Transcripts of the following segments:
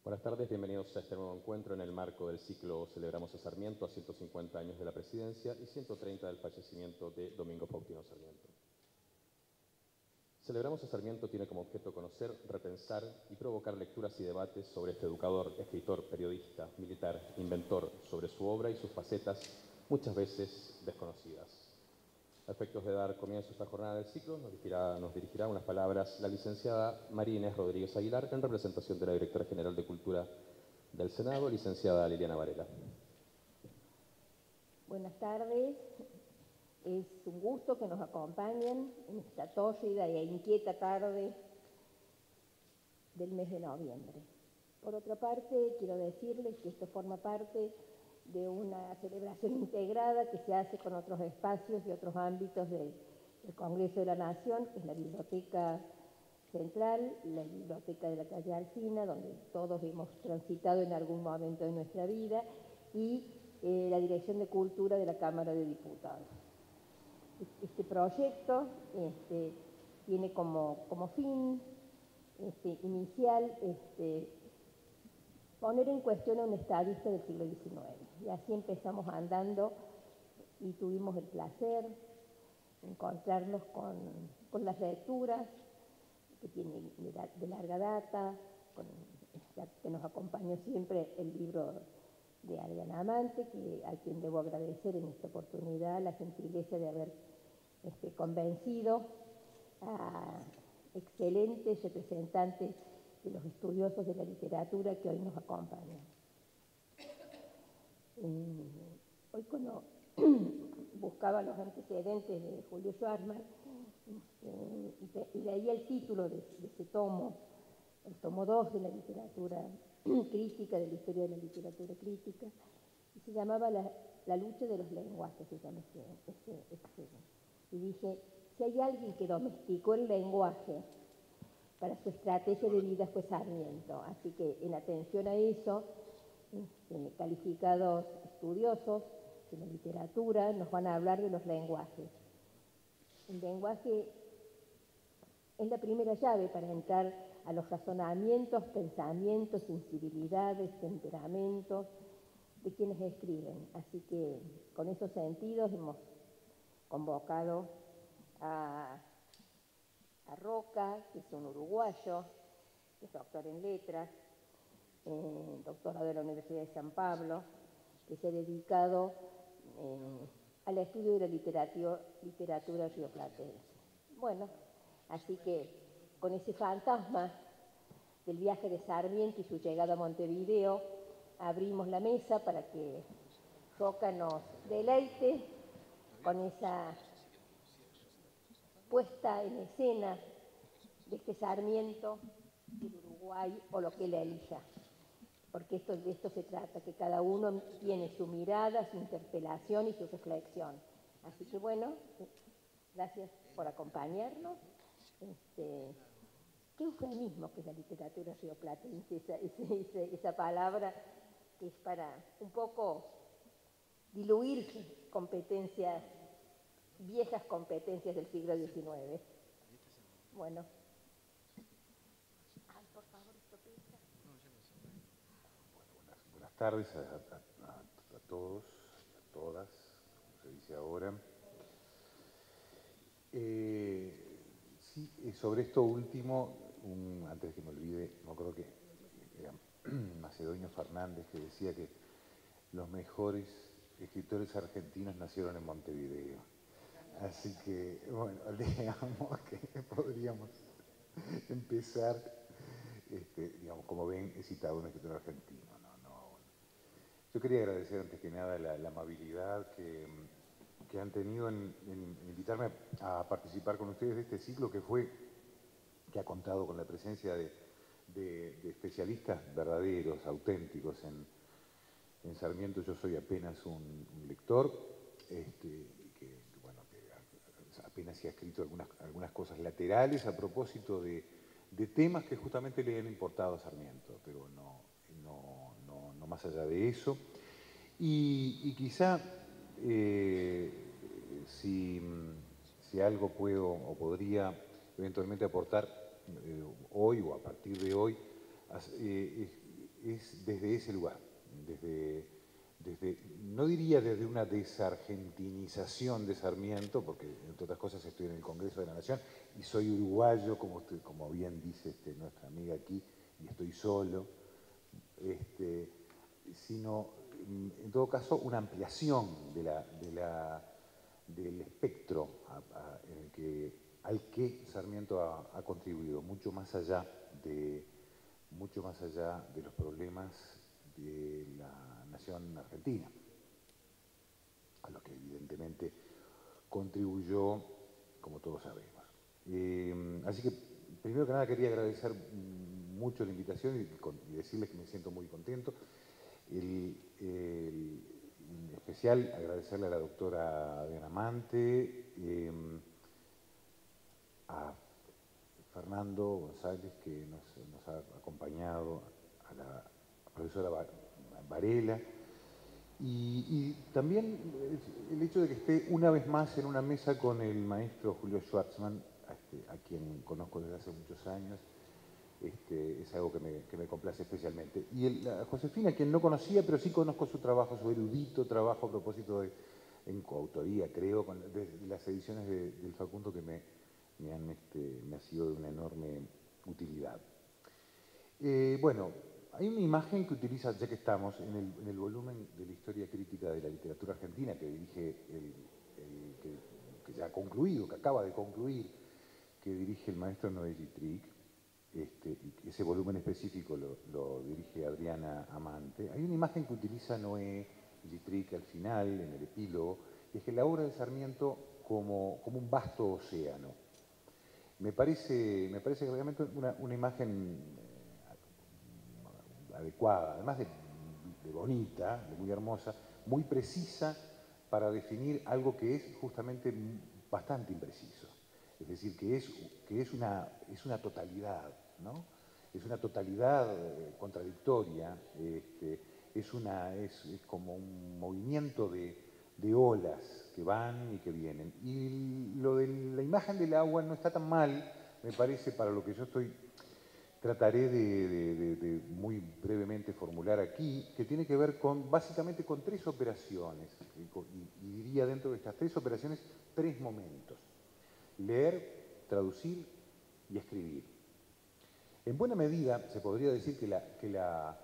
Buenas tardes, bienvenidos a este nuevo encuentro en el marco del ciclo Celebramos a Sarmiento a 150 años de la presidencia y 130 del fallecimiento de Domingo Faustino Sarmiento. Celebramos a Sarmiento tiene como objeto conocer, repensar y provocar lecturas y debates sobre este educador, escritor, periodista, militar, inventor, sobre su obra y sus facetas, muchas veces desconocidas. A efectos de dar comienzo a esta jornada del ciclo, nos dirigirá unas palabras la licenciada María Inés Rodríguez Aguilar, en representación de la Directora General de Cultura del Senado, licenciada Liliana Varela. Buenas tardes. Es un gusto que nos acompañen en esta tórrida e inquieta tarde del mes de noviembre. Por otra parte, quiero decirles que esto forma parte de una celebración integrada que se hace con otros espacios y otros ámbitos del Congreso de la Nación, que es la Biblioteca Central, la Biblioteca de la calle Alsina, donde todos hemos transitado en algún momento de nuestra vida, y la Dirección de Cultura de la Cámara de Diputados. Este proyecto tiene como fin inicial poner en cuestión a un estadista del siglo XIX. Y así empezamos andando y tuvimos el placer de encontrarnos con las lecturas que tienen de larga data, que nos acompañó siempre el libro de Adrián Amante, a quien debo agradecer en esta oportunidad la gentileza de haber convencido a excelentes representantes de los estudiosos de la literatura que hoy nos acompañan. Hoy cuando buscaba los antecedentes de Julio Schwarzman y leía el título de ese tomo, el tomo 2 de la literatura crítica, de la historia de la literatura crítica, y se llamaba La lucha de los lenguajes, se llama y dije, si hay alguien que domesticó el lenguaje para su estrategia de vida fue Sarmiento. Así que en atención a eso, calificados estudiosos de la literatura nos van a hablar de los lenguajes. El lenguaje es la primera llave para entrar a los razonamientos, pensamientos, sensibilidades, temperamentos de quienes escriben. Así que con esos sentidos hemos convocado a Roca, que es un uruguayo, que es doctor en letras, doctorado de la Universidad de San Pablo, que se ha dedicado al estudio de la literatura rioplatense. Bueno, así que con ese fantasma del viaje de Sarmiento y su llegada a Montevideo, abrimos la mesa para que Roca nos deleite con esa puesta en escena de este Sarmiento del Uruguay o lo que él elija, porque de esto se trata, que cada uno tiene su mirada, su interpelación y su reflexión. Así que bueno, gracias por acompañarnos. Qué eufemismo que es la literatura rioplatense, esa palabra que es para un poco diluir competencias, viejas competencias del siglo XIX. Bueno. Ay, por favor, esto pesa. Buenas tardes a todos y a todas, como se dice ahora. Sí, sobre esto último, antes de que me olvide, no creo que era Macedonio Fernández que decía que los mejores escritores argentinos nacieron en Montevideo. Así que, bueno, digamos que podríamos empezar, digamos, como ven, he citado a un escritor argentino. Yo quería agradecer antes que nada la amabilidad que han tenido en invitarme a participar con ustedes de este ciclo que ha contado con la presencia de especialistas verdaderos, auténticos en Sarmiento. Yo soy apenas un lector, que apenas se ha escrito algunas cosas laterales a propósito de temas que justamente le han importado a Sarmiento, pero no más allá de eso. Y quizá si algo puedo o podría eventualmente aportar hoy o a partir de hoy, es desde ese lugar, no diría desde una desargentinización de Sarmiento, porque entre otras cosas estoy en el Congreso de la Nación y soy uruguayo, como bien dice nuestra amiga aquí, y estoy solo, sino en todo caso una ampliación del espectro al que Sarmiento ha contribuido, mucho más allá de los problemas de la nación argentina, a los que evidentemente contribuyó, como todos sabemos. Así que, primero que nada, quería agradecer mucho la invitación y decirles que me siento muy contento. En especial, agradecerle a la doctora Adriana Amante, a Fernando González, que nos ha acompañado, a la profesora Varela, y también el hecho de que esté una vez más en una mesa con el maestro Julio Schwartzman, a quien conozco desde hace muchos años, es algo que me complace especialmente. Y a Josefina, quien no conocía, pero sí conozco su trabajo, su erudito trabajo a propósito en coautoría, creo, de las ediciones del Facundo que me ha sido de una enorme utilidad. Bueno, hay una imagen que utiliza, ya que estamos, en el volumen de la historia crítica de la literatura argentina que dirige que ya ha concluido, que acaba de concluir, que dirige el maestro Noé Gittrick, y ese volumen específico lo dirige Adriana Amante. Hay una imagen que utiliza Noé Gittrick al final, en el epílogo, y es que la obra de Sarmiento como un vasto océano. Me parece realmente una imagen adecuada, además de bonita, de muy hermosa, muy precisa para definir algo que es justamente bastante impreciso. Es decir, que es una totalidad, ¿no? Es una totalidad contradictoria, es como un movimiento de olas que van y que vienen. Y lo de la imagen del agua no está tan mal, me parece, para lo que yo trataré de muy brevemente formular aquí, que tiene que ver básicamente con tres operaciones, y diría dentro de estas tres operaciones, tres momentos: leer, traducir y escribir. En buena medida se podría decir que la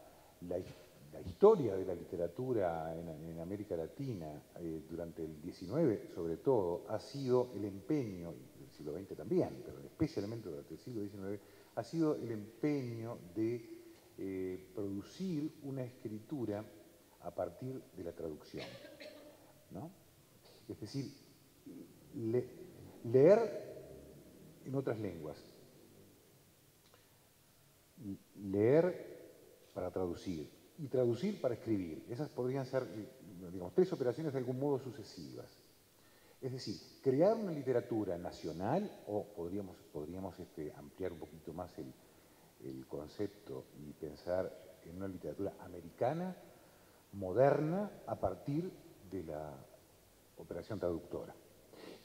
historia de la literatura en América Latina durante el XIX, sobre todo, ha sido el empeño, y del siglo XX también, pero especialmente durante el siglo XIX, ha sido el empeño de producir una escritura a partir de la traducción, ¿no? Es decir, leer en otras lenguas, leer para traducir y traducir para escribir. Esas podrían ser, digamos, tres operaciones de algún modo sucesivas. Es decir, crear una literatura nacional, o podríamos ampliar un poquito más el concepto y pensar en una literatura americana, moderna, a partir de la operación traductora.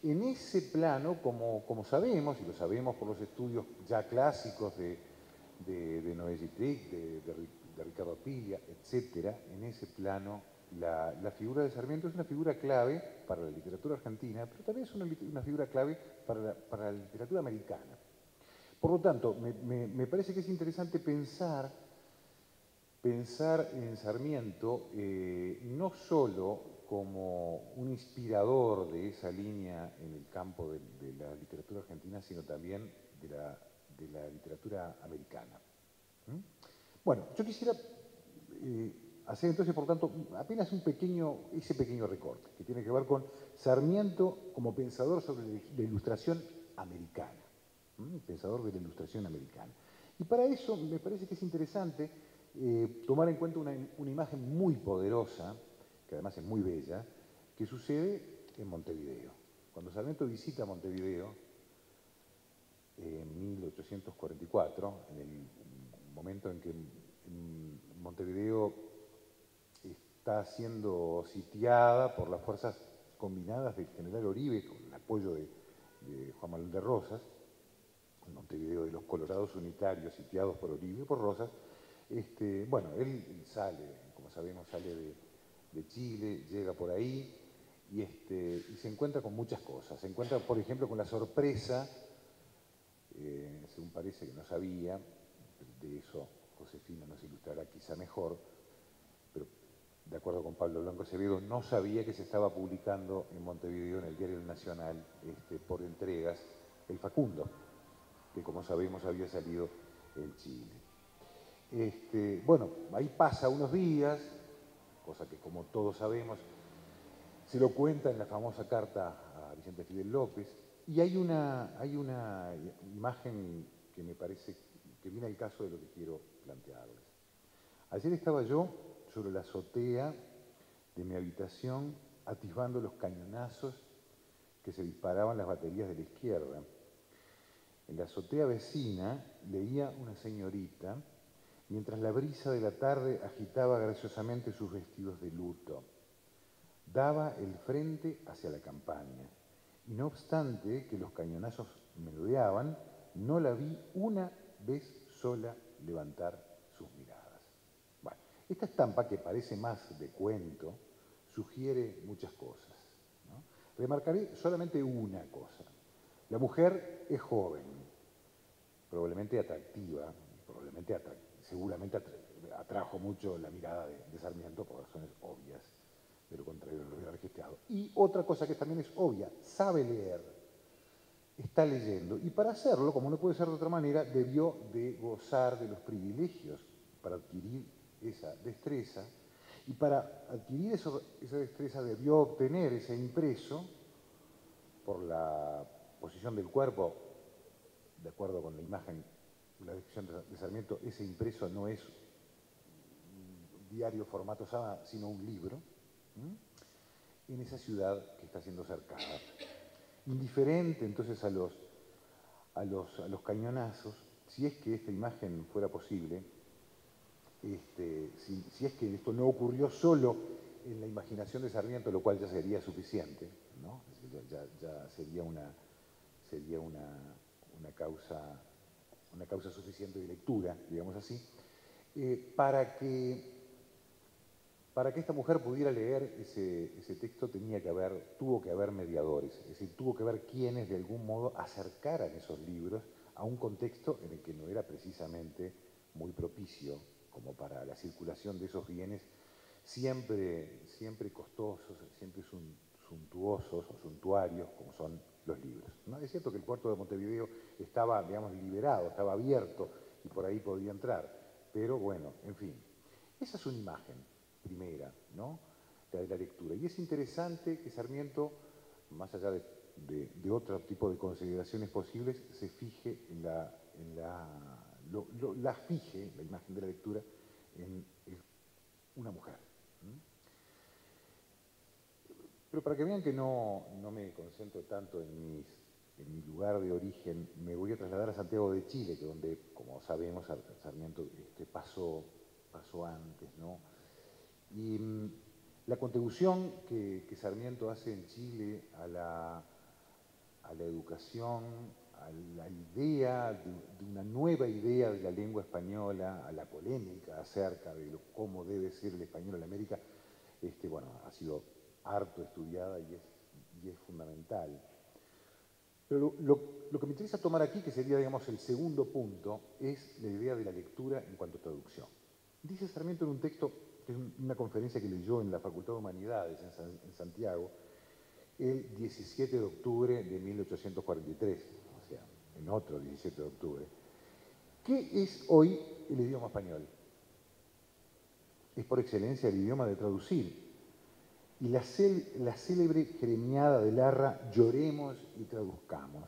En ese plano, como sabemos, y lo sabemos por los estudios ya clásicos de Noé Gittrick, de Ricardo Piglia, etc., en ese plano la figura de Sarmiento es una figura clave para la literatura argentina, pero también es una figura clave para la literatura americana. Por lo tanto, me parece que es interesante pensar en Sarmiento no solo como un inspirador de esa línea en el campo de la literatura argentina, sino también de la literatura americana. Bueno, yo quisiera hacer entonces, por tanto, apenas ese pequeño recorte, que tiene que ver con Sarmiento como pensador sobre la ilustración americana, pensador de la ilustración americana. Y para eso me parece que es interesante tomar en cuenta una imagen muy poderosa, que además es muy bella, que sucede en Montevideo. Cuando Sarmiento visita Montevideo, en 1844, en el momento en que Montevideo está siendo sitiada por las fuerzas combinadas del general Oribe, con el apoyo de Juan Manuel de Rosas, en Montevideo de los colorados unitarios sitiados por Oribe y por Rosas, Bueno, él sale, como sabemos, sale de Chile, llega por ahí y se encuentra con muchas cosas. Se encuentra, por ejemplo, con la sorpresa, según parece que no sabía, de eso Josefina nos ilustrará quizá mejor, pero de acuerdo con Pablo Blanco Acevedo, no sabía que se estaba publicando en Montevideo, en el Diario Nacional, por entregas, el Facundo, que como sabemos había salido en Chile. Bueno, ahí pasa unos días, cosa que como todos sabemos, se lo cuenta en la famosa carta a Vicente Fidel López, y hay una imagen que me parece que viene al caso de lo que quiero plantearles. Ayer estaba yo sobre la azotea de mi habitación atisbando los cañonazos que se disparaban las baterías de la izquierda. En la azotea vecina leía una señorita mientras la brisa de la tarde agitaba graciosamente sus vestidos de luto. Daba el frente hacia la campaña, y no obstante que los cañonazos merodeaban, no la vi una vez sola levantar sus miradas. Bueno, esta estampa, que parece más de cuento, sugiere muchas cosas, ¿no? Remarcaré solamente una cosa. La mujer es joven, probablemente atractiva, seguramente atrajo mucho la mirada de Sarmiento por razones obvias. De lo contrario lo hubiera registrado. Y otra cosa que también es obvia, sabe leer, está leyendo. Y para hacerlo, como no puede ser de otra manera, debió de gozar de los privilegios para adquirir esa destreza. Y para adquirir esa destreza debió obtener ese impreso por la posición del cuerpo, de acuerdo con la imagen, la descripción de Sarmiento, ese impreso no es un diario formato Sama, sino un libro. En esa ciudad que está siendo cercada. Indiferente entonces a los cañonazos, si es que esta imagen fuera posible, si es que esto no ocurrió solo en la imaginación de Sarmiento, lo cual ya sería suficiente, ¿no? Ya sería una causa suficiente de lectura, digamos así, para que esta mujer pudiera leer ese texto tuvo que haber mediadores, es decir, tuvo que haber quienes de algún modo acercaran esos libros a un contexto en el que no era precisamente muy propicio como para la circulación de esos bienes siempre costosos, siempre suntuosos o suntuarios, como son los libros, ¿no? Es cierto que el puerto de Montevideo estaba, digamos, liberado, estaba abierto y por ahí podía entrar, pero bueno, en fin, esa es una imagen primera, ¿no? La de la lectura. Y es interesante que Sarmiento, más allá de otro tipo de consideraciones posibles, se fije la imagen de la lectura en una mujer. Pero para que vean que no me concentro tanto en mi lugar de origen, me voy a trasladar a Santiago de Chile, que donde, como sabemos, Sarmiento pasó antes, ¿no? Y la contribución que Sarmiento hace en Chile a la educación, a la idea de una nueva idea de la lengua española, a la polémica acerca de cómo debe ser el español en América, bueno, ha sido harto estudiada y es fundamental. Pero lo que me interesa tomar aquí, que sería, digamos, el segundo punto, es la idea de la lectura en cuanto a traducción. Dice Sarmiento en un texto, que es una conferencia que leyó en la Facultad de Humanidades en Santiago, el 17 de octubre de 1843, o sea, en otro 17 de octubre. ¿Qué es hoy el idioma español? Es por excelencia el idioma de traducir. Y la célebre gremiada de Larra, lloremos y traduzcamos,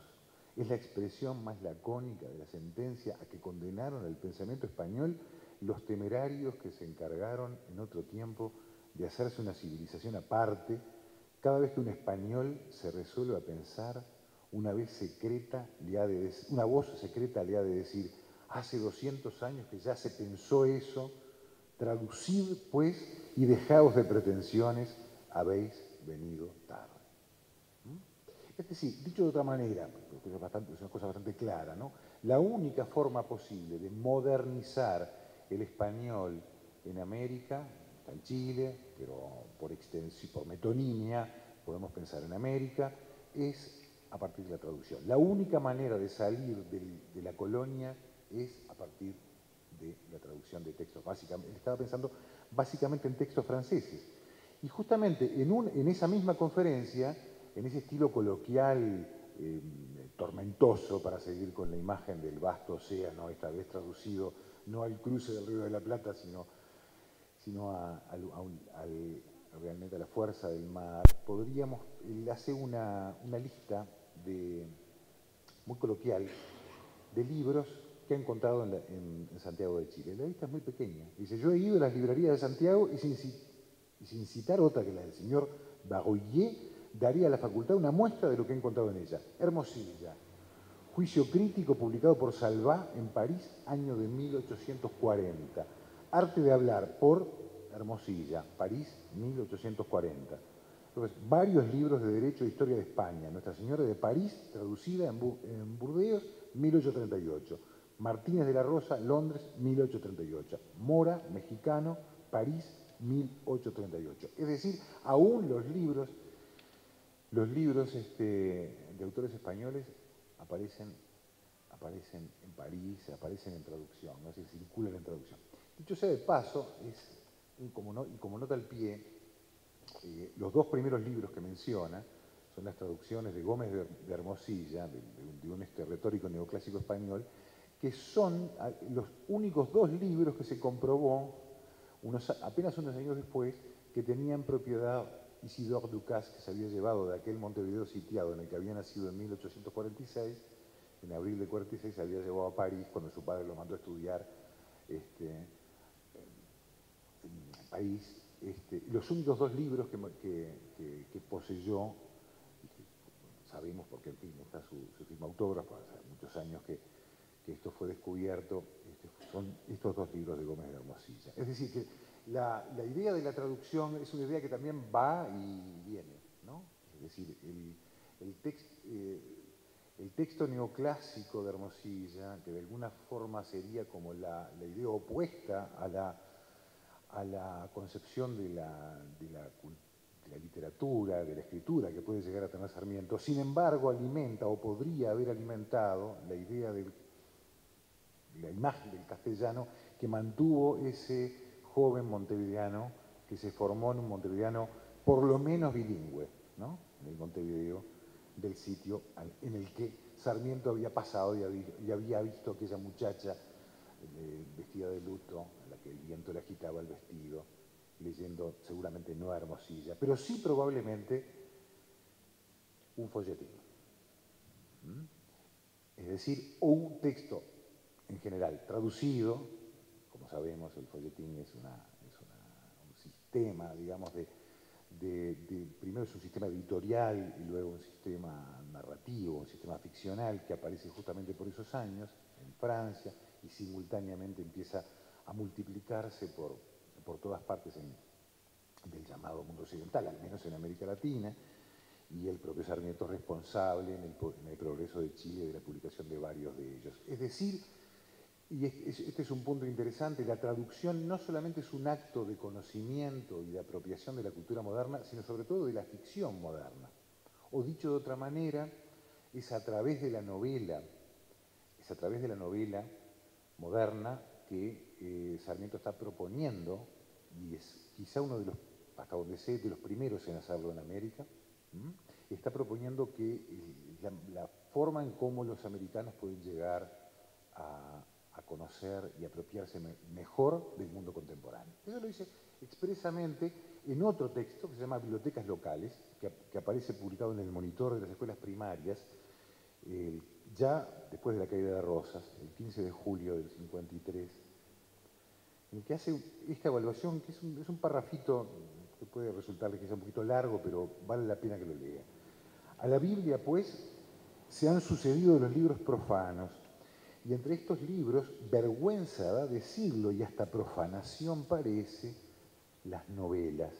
es la expresión más lacónica de la sentencia a que condenaron al pensamiento español los temerarios que se encargaron en otro tiempo de hacerse una civilización aparte. Cada vez que un español se resuelve a pensar, una voz secreta le ha de decir, hace 200 años que ya se pensó eso, traducid pues y dejaos de pretensiones, habéis venido tarde. Es decir, dicho de otra manera, porque es una cosa bastante clara, ¿no? La única forma posible de modernizar el español en América, está en Chile, pero por extensión, por metonimia, podemos pensar en América, es a partir de la traducción. La única manera de salir de la colonia es a partir de la traducción de textos. Básicamente, estaba pensando básicamente en textos franceses. Y justamente en esa misma conferencia, en ese estilo coloquial, tormentoso, para seguir con la imagen del vasto océano, esta vez traducido no al cruce del Río de la Plata, sino realmente a la fuerza del mar, podríamos hacer una lista muy coloquial de libros que ha encontrado en Santiago de Chile. La lista es muy pequeña. Dice, yo he ido a las librerías de Santiago y sin citar otra que la del señor Baroyer, daría a la facultad una muestra de lo que he encontrado en ella. Hermosilla, Juicio crítico publicado por Salvat en París, año de 1840. Arte de hablar por Hermosilla, París, 1840. Entonces, varios libros de Derecho e Historia de España. Nuestra Señora de París, traducida en Burdeos, 1838. Martínez de la Rosa, Londres, 1838. Mora, mexicano, París, 1838. Es decir, aún los libros de autores españoles aparecen en París, aparecen en traducción, ¿no? Se circulan en traducción. Dicho sea de paso, y como nota al pie, los dos primeros libros que menciona son las traducciones de Gómez de Hermosilla, de un retórico neoclásico español, que son los únicos dos libros que se comprobó apenas unos años después que tenían propiedad Isidore Ducas, que se había llevado de aquel Montevideo sitiado en el que había nacido en 1846, en abril de 46 se había llevado a París cuando su padre lo mandó a estudiar en París. Los únicos dos libros que poseyó, sabemos porque en fin está su firma autógrafa, hace muchos años que esto fue descubierto, son estos dos libros de Gómez de Hermosilla. Es decir, que la idea de la traducción es una idea que también va y viene, ¿no? Es decir, el texto neoclásico de Hermosilla, que de alguna forma sería como la idea opuesta a la concepción de la literatura, de la escritura que puede llegar a tener Sarmiento, sin embargo alimenta o podría haber alimentado la idea de la imagen del castellano que mantuvo ese joven montevideano que se formó en un montevideano por lo menos bilingüe, ¿no? En el Montevideo del sitio en el que Sarmiento había pasado y había visto a aquella muchacha vestida de luto, a la que el viento le agitaba el vestido, leyendo seguramente no a Hermosilla, pero sí probablemente un folletín. Es decir, un texto en general traducido, como sabemos el folletín es un sistema, digamos, primero es un sistema editorial y luego un sistema narrativo, un sistema ficcional que aparece justamente por esos años en Francia y simultáneamente empieza a multiplicarse por todas partes del llamado mundo occidental, al menos en América Latina, y el propio Sarmiento es responsable en el progreso de Chile de la publicación de varios de ellos. Es decir, y este es un punto interesante, la traducción no solamente es un acto de conocimiento y de apropiación de la cultura moderna, sino sobre todo de la ficción moderna. O dicho de otra manera, es a través de la novela moderna que Sarmiento está proponiendo, y es quizá uno de los, hasta donde sé, de los primeros en hacerlo en América, está proponiendo que la forma en cómo los americanos pueden llegar a conocer y apropiarse mejor del mundo contemporáneo. Eso lo dice expresamente en otro texto que se llama Bibliotecas Locales, que aparece publicado en el Monitor de las Escuelas Primarias, ya después de la caída de Rosas, el 15 de julio del 53, en el que hace esta evaluación, que es un parrafito que puede resultarle quizá un poquito largo, pero vale la pena que lo lea. A la Biblia, pues, se han sucedido los libros profanos, y entre estos libros, vergüenza da decirlo y hasta profanación parece, las novelas.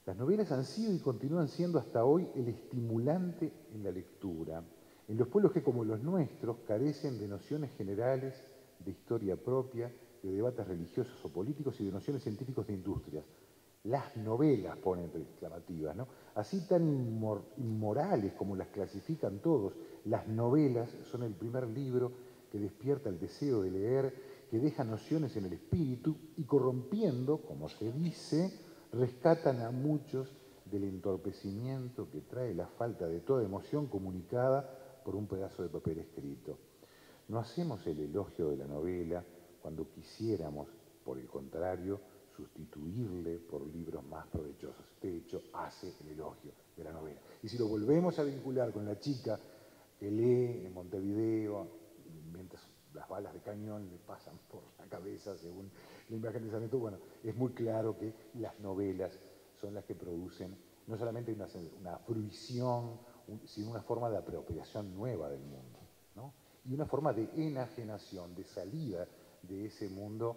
Las novelas han sido y continúan siendo hasta hoy el estimulante en la lectura, en los pueblos que, como los nuestros, carecen de nociones generales de historia propia, de debates religiosos o políticos y de nociones científicos de industrias. Las novelas, pone entre exclamativas, ¿no? Así tan inmorales como las clasifican todos, las novelas son el primer libro que despierta el deseo de leer, que deja nociones en el espíritu y corrompiendo, como se dice, rescatan a muchos del entorpecimiento que trae la falta de toda emoción comunicada por un pedazo de papel escrito. No hacemos el elogio de la novela cuando quisiéramos, por el contrario, sustituirle por libros más provechosos. De hecho, hace el elogio de la novela. Y si lo volvemos a vincular con la chica que lee en Montevideo, mientras las balas de cañón le pasan por la cabeza según la imagen de Sarmiento, bueno, es muy claro que las novelas son las que producen no solamente una fruición, sino una forma de apropiación nueva del mundo, ¿no? Y una forma de enajenación, de salida de ese mundo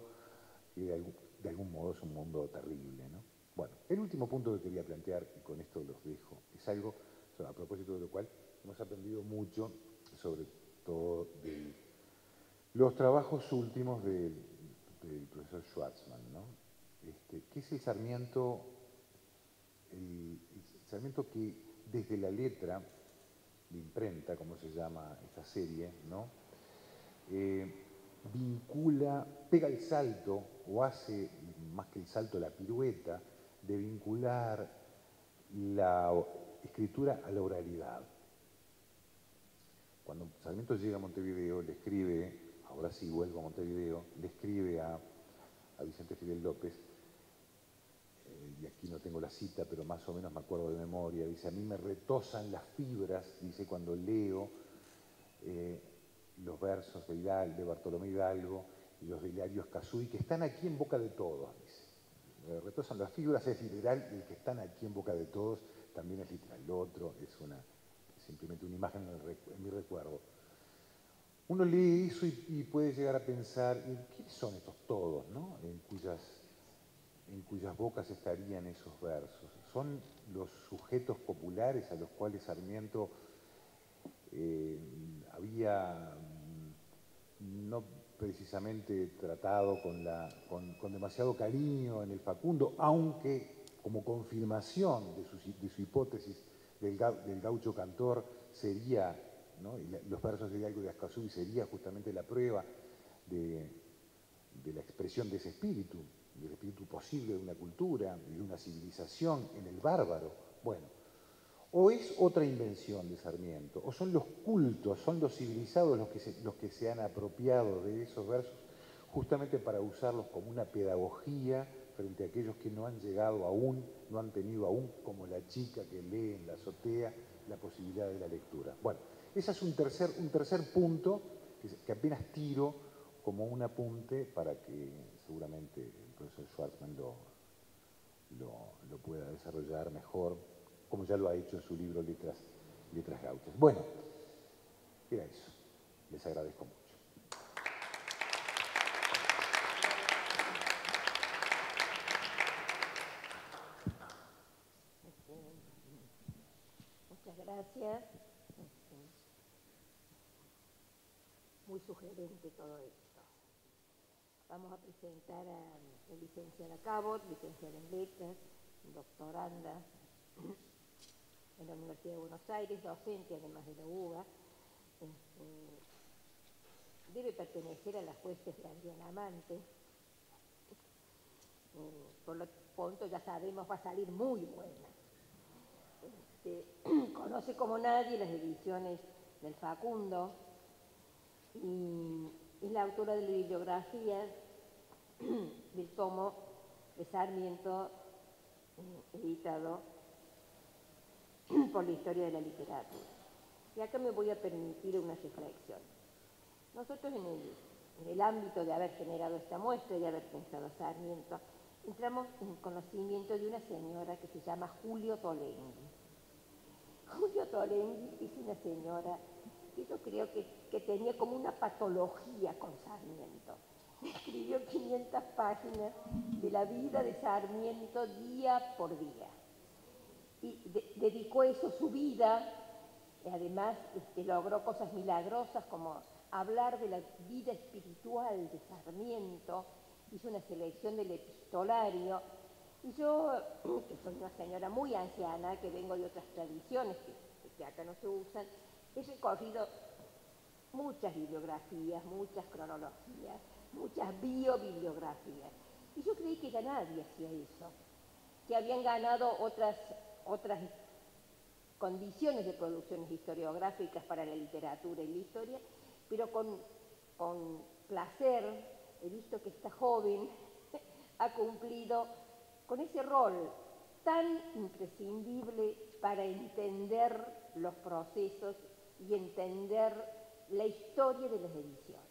que de algún modo es un mundo terrible, ¿no? Bueno, el último punto que quería plantear, y con esto los dejo, es algo a propósito de lo cual hemos aprendido mucho, sobre todo de los trabajos últimos del profesor Schwarzman, ¿no? Que es el Sarmiento que desde la letra de imprenta, como se llama esta serie, ¿no? Vincula, pega el salto, o hace más que el salto, la pirueta, de vincular la escritura a la oralidad. Cuando Sarmiento llega a Montevideo, le escribe, ahora sí vuelvo a Montevideo, le escribe a Vicente Fidel López, y aquí no tengo la cita, pero más o menos me acuerdo de memoria, dice, a mí me retosan las fibras, dice, cuando leo los versos de Bartolomé Hidalgo y los de Hilario Escazú, que están aquí en boca de todos, dice. Me retosan las fibras, es literal, y el que están aquí en boca de todos también es literal. Lo otro es simplemente una imagen en mi recuerdo. Uno lee eso y puede llegar a pensar, ¿quiénes son estos todos, no? En cuyas bocas estarían esos versos? Son los sujetos populares a los cuales Sarmiento había no precisamente tratado con demasiado cariño en el Facundo, aunque como confirmación de su hipótesis del gaucho cantor sería, ¿no? Y los versos de Hidalgo de Ascazú sería justamente la prueba de la expresión de ese espíritu, del espíritu posible de una cultura y de una civilización en el bárbaro. Bueno, o es otra invención de Sarmiento, o son los cultos, son los civilizados los que se han apropiado de esos versos justamente para usarlos como una pedagogía frente a aquellos que no han llegado aún, no han tenido aún, como la chica que lee en la azotea, la posibilidad de la lectura. Bueno, ese es un tercer punto que apenas tiro como un apunte para que seguramente el profesor Schwarzman lo pueda desarrollar mejor, como ya lo ha hecho en su libro Letras Gauchas. Bueno, era eso. Les agradezco mucho. Muchas gracias. Muy sugerente todo esto. Vamos a presentar a la licenciada Cabot, licenciada en Letras, doctoranda en la Universidad de Buenos Aires, docente además de la UBA. Debe pertenecer a las huestes de Adriana Amante. Por lo tanto, ya sabemos, va a salir muy buena. Conoce como nadie las ediciones del Facundo y es la autora de la bibliografía del tomo de Sarmiento, editado por la Historia de la Literatura. Y acá me voy a permitir una reflexión. Nosotros en el ámbito de haber generado esta muestra y de haber pensado Sarmiento, entramos en conocimiento de una señora que se llama Julio Tolenghi. Julio Tolenghi es una señora que yo creo que tenía como una patología con Sarmiento. Escribió 500 páginas de la vida de Sarmiento día por día. Y dedicó eso su vida, y además logró cosas milagrosas como hablar de la vida espiritual de Sarmiento, hizo una selección del epistolario, y yo, que soy una señora muy anciana, que vengo de otras tradiciones que acá no se usan, he recorrido muchas bibliografías, muchas cronologías, muchas biobibliografías, y yo creí que ya nadie hacía eso, que habían ganado otras condiciones de producciones historiográficas para la literatura y la historia, pero con placer he visto que esta joven ha cumplido con ese rol tan imprescindible para entender los procesos y entender la historia de las ediciones.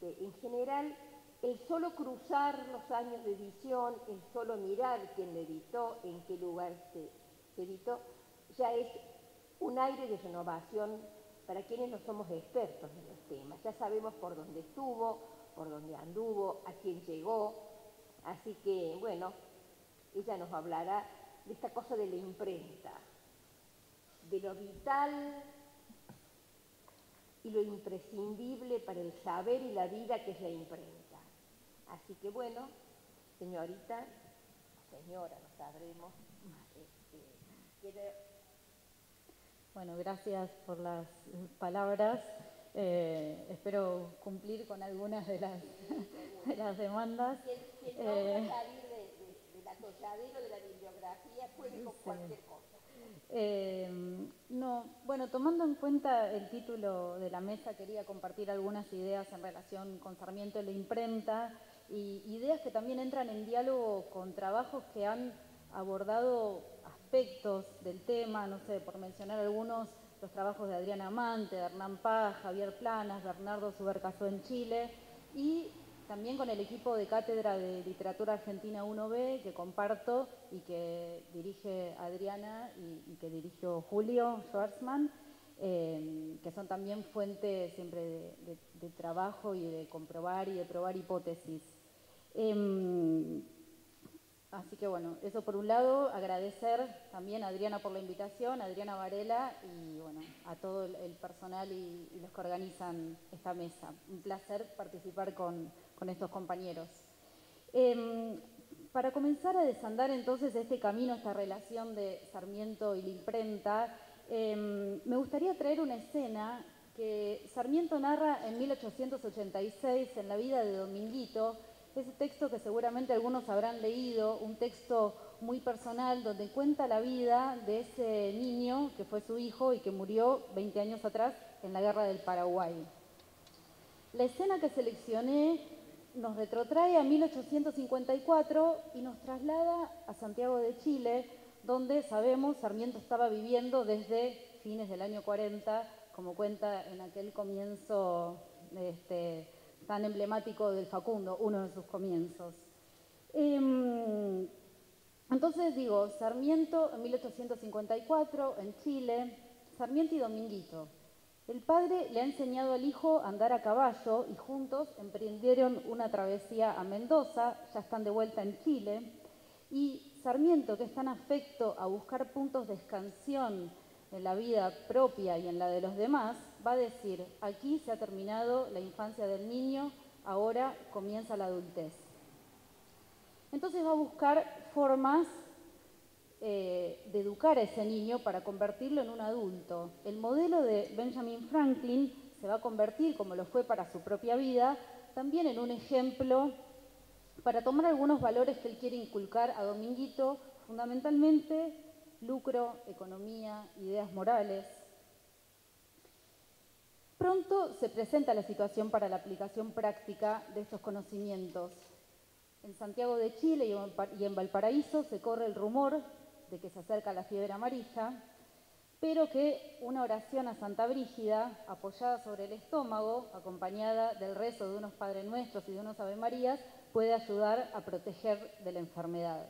En general, el solo cruzar los años de edición, el solo mirar quién lo editó, en qué lugar se editó, ya es un aire de renovación para quienes no somos expertos en los temas. Ya sabemos por dónde estuvo, por dónde anduvo, a quién llegó. Así que, bueno, ella nos hablará de esta cosa de la imprenta, de lo vital y lo imprescindible para el saber y la vida que es la imprenta. Así que, bueno, señorita, señora, no sabremos, quiere... Bueno, gracias por las palabras. Espero cumplir con algunas de las demandas. Quien no va a salir del atolladero de la bibliografía puede con cualquier cosa. No, bueno, tomando en cuenta el título de la mesa, quería compartir algunas ideas en relación con Sarmiento y la imprenta, y ideas que también entran en diálogo con trabajos que han abordado aspectos del tema, no sé, por mencionar algunos, los trabajos de Adriana Amante, de Hernán Paz, Javier Planas, Bernardo Subercasó en Chile, y también con el equipo de Cátedra de Literatura Argentina 1B, que comparto y que dirige Adriana y que dirigió Julio Schwarzman, que son también fuente siempre de trabajo y de comprobar y de probar hipótesis. Así que bueno, eso por un lado, agradecer también a Adriana por la invitación, a Adriana Varela y bueno, a todo el personal y los que organizan esta mesa. Un placer participar con estos compañeros. Para comenzar a desandar entonces este camino, esta relación de Sarmiento y la imprenta, me gustaría traer una escena que Sarmiento narra en 1886 en la vida de Dominguito. Ese texto que seguramente algunos habrán leído, un texto muy personal donde cuenta la vida de ese niño que fue su hijo y que murió 20 años atrás en la Guerra del Paraguay. La escena que seleccioné nos retrotrae a 1854 y nos traslada a Santiago de Chile, donde sabemos Sarmiento estaba viviendo desde fines del año 40, como cuenta en aquel comienzo tan emblemático del Facundo, uno de sus comienzos. Entonces digo, Sarmiento en 1854 en Chile, Sarmiento y Dominguito. El padre le ha enseñado al hijo a andar a caballo y juntos emprendieron una travesía a Mendoza, ya están de vuelta en Chile, y Sarmiento, que es tan afecto a buscar puntos de escansión en la vida propia y en la de los demás, va a decir, aquí se ha terminado la infancia del niño, ahora comienza la adultez. Entonces va a buscar formas de educar a ese niño para convertirlo en un adulto. El modelo de Benjamin Franklin se va a convertir, como lo fue para su propia vida, también en un ejemplo para tomar algunos valores que él quiere inculcar a Dominguito, fundamentalmente lucro, economía, ideas morales. Pronto se presenta la situación para la aplicación práctica de estos conocimientos. En Santiago de Chile y en Valparaíso se corre el rumor de que se acerca la fiebre amarilla, pero que una oración a Santa Brígida, apoyada sobre el estómago, acompañada del rezo de unos Padre Nuestros y de unos Ave Marías, puede ayudar a proteger de la enfermedad.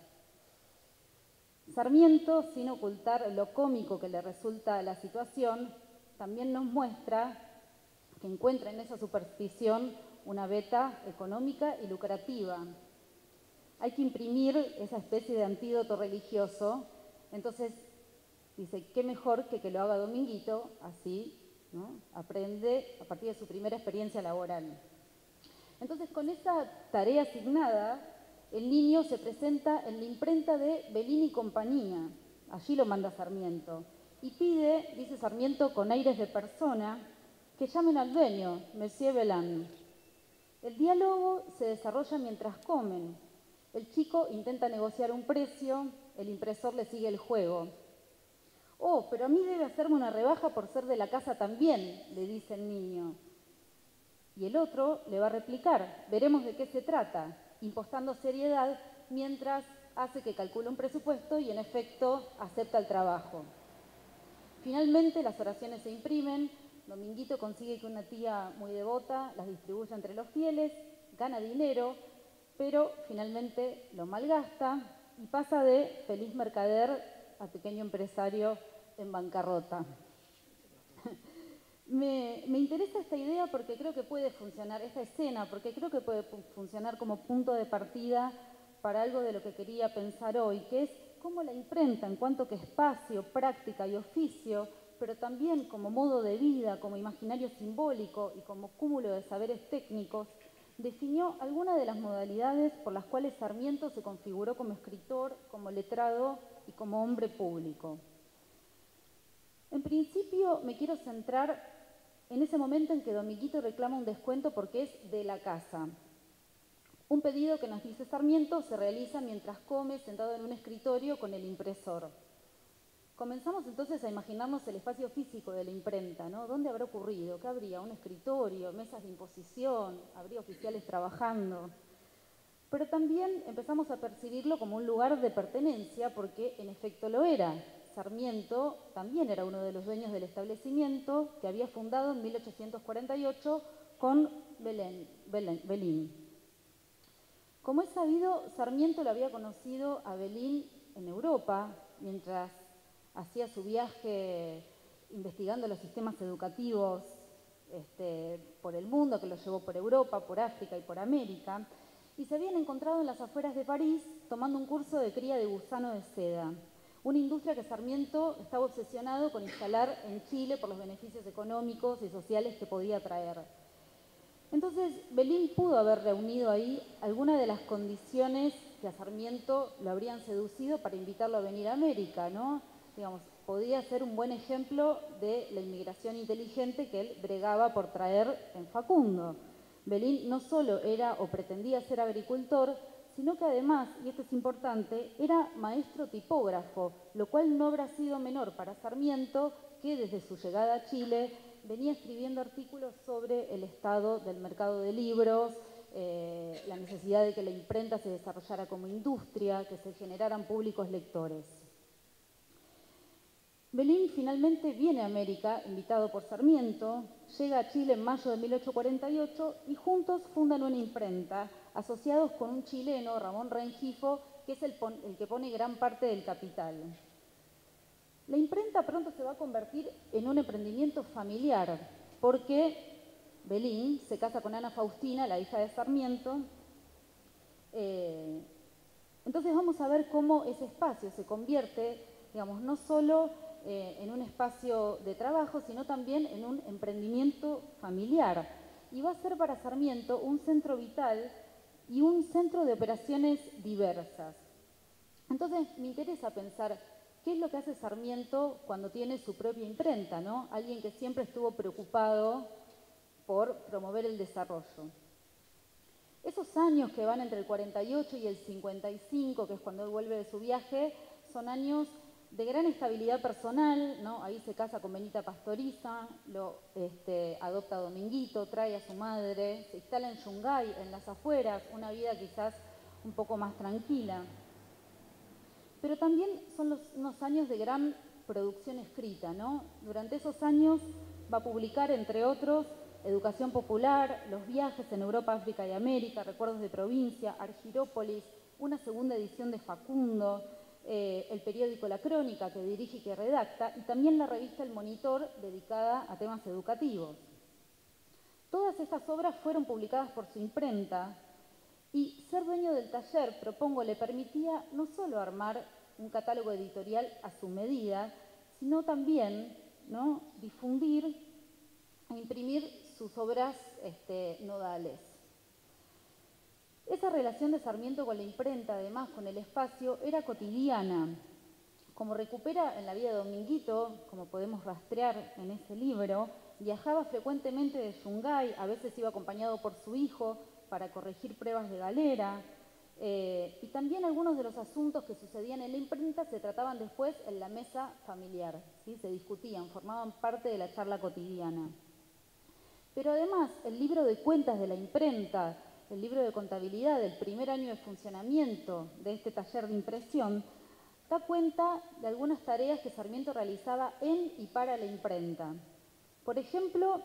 Sarmiento, sin ocultar lo cómico que le resulta la situación, también nos muestra que encuentra en esa superstición una beta económica y lucrativa. Hay que imprimir esa especie de antídoto religioso, entonces dice, qué mejor que lo haga Dominguito, así ¿no? Aprende a partir de su primera experiencia laboral. Entonces, con esa tarea asignada, el niño se presenta en la imprenta de Belín y compañía. Allí lo manda Sarmiento. Y pide, dice Sarmiento con aires de persona, que llamen al dueño, Monsieur Belin. El diálogo se desarrolla mientras comen. El chico intenta negociar un precio, el impresor le sigue el juego. «Oh, pero a mí debe hacerme una rebaja por ser de la casa también», le dice el niño. Y el otro le va a replicar, veremos de qué se trata, impostando seriedad mientras hace que calcule un presupuesto y en efecto acepta el trabajo. Finalmente las oraciones se imprimen, Dominguito consigue que una tía muy devota las distribuya entre los fieles, gana dinero, pero finalmente lo malgasta y pasa de feliz mercader a pequeño empresario en bancarrota. Me interesa esta idea porque creo que puede funcionar, esta escena, porque creo que puede funcionar como punto de partida para algo de lo que quería pensar hoy, que es cómo la imprenta, en cuanto que espacio, práctica y oficio, pero también como modo de vida, como imaginario simbólico y como cúmulo de saberes técnicos, definió algunas de las modalidades por las cuales Sarmiento se configuró como escritor, como letrado y como hombre público. En principio me quiero centrar en ese momento en que Dominguito reclama un descuento porque es de la casa. Un pedido que nos dice Sarmiento se realiza mientras come sentado en un escritorio con el impresor. Comenzamos entonces a imaginarnos el espacio físico de la imprenta, ¿no? ¿Dónde habrá ocurrido? ¿Qué habría? ¿Un escritorio? ¿Mesas de imposición? ¿Habría oficiales trabajando? Pero también empezamos a percibirlo como un lugar de pertenencia porque en efecto lo era. Sarmiento también era uno de los dueños del establecimiento que había fundado en 1848 con Belín. Como es sabido, Sarmiento lo había conocido a Belín en Europa mientras hacía su viaje investigando los sistemas educativos por el mundo, que lo llevó por Europa, por África y por América, y se habían encontrado en las afueras de París tomando un curso de cría de gusano de seda, una industria que Sarmiento estaba obsesionado con instalar en Chile por los beneficios económicos y sociales que podía traer. Entonces, Belín pudo haber reunido ahí algunas de las condiciones que a Sarmiento lo habrían seducido para invitarlo a venir a América, ¿no? Digamos, podía ser un buen ejemplo de la inmigración inteligente que él bregaba por traer en Facundo. Belín no solo era o pretendía ser agricultor, sino que además, y esto es importante, era maestro tipógrafo, lo cual no habrá sido menor para Sarmiento, que desde su llegada a Chile venía escribiendo artículos sobre el estado del mercado de libros, la necesidad de que la imprenta se desarrollara como industria, que se generaran públicos lectores. Belín finalmente viene a América, invitado por Sarmiento, llega a Chile en mayo de 1848 y juntos fundan una imprenta, asociados con un chileno, Ramón Rengifo, que es el que pone gran parte del capital. La imprenta pronto se va a convertir en un emprendimiento familiar, porque Belín se casa con Ana Faustina, la hija de Sarmiento. Entonces vamos a ver cómo ese espacio se convierte, digamos, no solo en un espacio de trabajo, sino también en un emprendimiento familiar. Y va a ser para Sarmiento un centro vital y un centro de operaciones diversas. Entonces me interesa pensar qué es lo que hace Sarmiento cuando tiene su propia imprenta, ¿no? Alguien que siempre estuvo preocupado por promover el desarrollo. Esos años que van entre el 48 y el 55, que es cuando él vuelve de su viaje, son años de gran estabilidad personal, ¿no? Ahí se casa con Benita Pastoriza, lo adopta a Dominguito, trae a su madre, se instala en Yungay, en las afueras, una vida quizás un poco más tranquila. Pero también son unos años de gran producción escrita, ¿no? Durante esos años va a publicar, entre otros, Educación Popular, Los viajes en Europa, África y América, Recuerdos de provincia, Argirópolis, una segunda edición de Facundo, el periódico La Crónica, que dirige y que redacta, y también la revista El Monitor, dedicada a temas educativos. Todas estas obras fueron publicadas por su imprenta y ser dueño del taller, propongo, le permitía no solo armar un catálogo editorial a su medida, sino también, ¿no?, difundir a imprimir sus obras nodales. Esa relación de Sarmiento con la imprenta, además con el espacio, era cotidiana. Como recupera en la vida de Dominguito, como podemos rastrear en ese libro, viajaba frecuentemente de Yungay, a veces iba acompañado por su hijo para corregir pruebas de galera, y también algunos de los asuntos que sucedían en la imprenta se trataban después en la mesa familiar, ¿sí? Se discutían, formaban parte de la charla cotidiana. Pero además, el libro de cuentas de la imprenta, el libro de contabilidad del primer año de funcionamiento de este taller de impresión, da cuenta de algunas tareas que Sarmiento realizaba en y para la imprenta. Por ejemplo,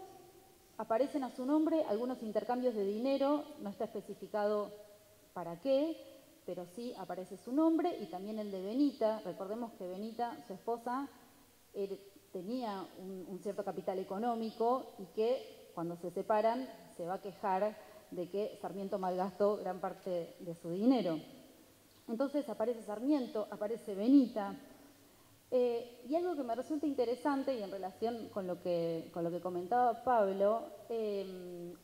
aparecen a su nombre algunos intercambios de dinero, no está especificado para qué, pero sí aparece su nombre y también el de Benita. Recordemos que Benita, su esposa, tenía un cierto capital económico y que cuando se separan se va a quejar de que Sarmiento malgastó gran parte de su dinero. Entonces aparece Sarmiento, aparece Benita, y algo que me resulta interesante y en relación con lo que comentaba Pablo,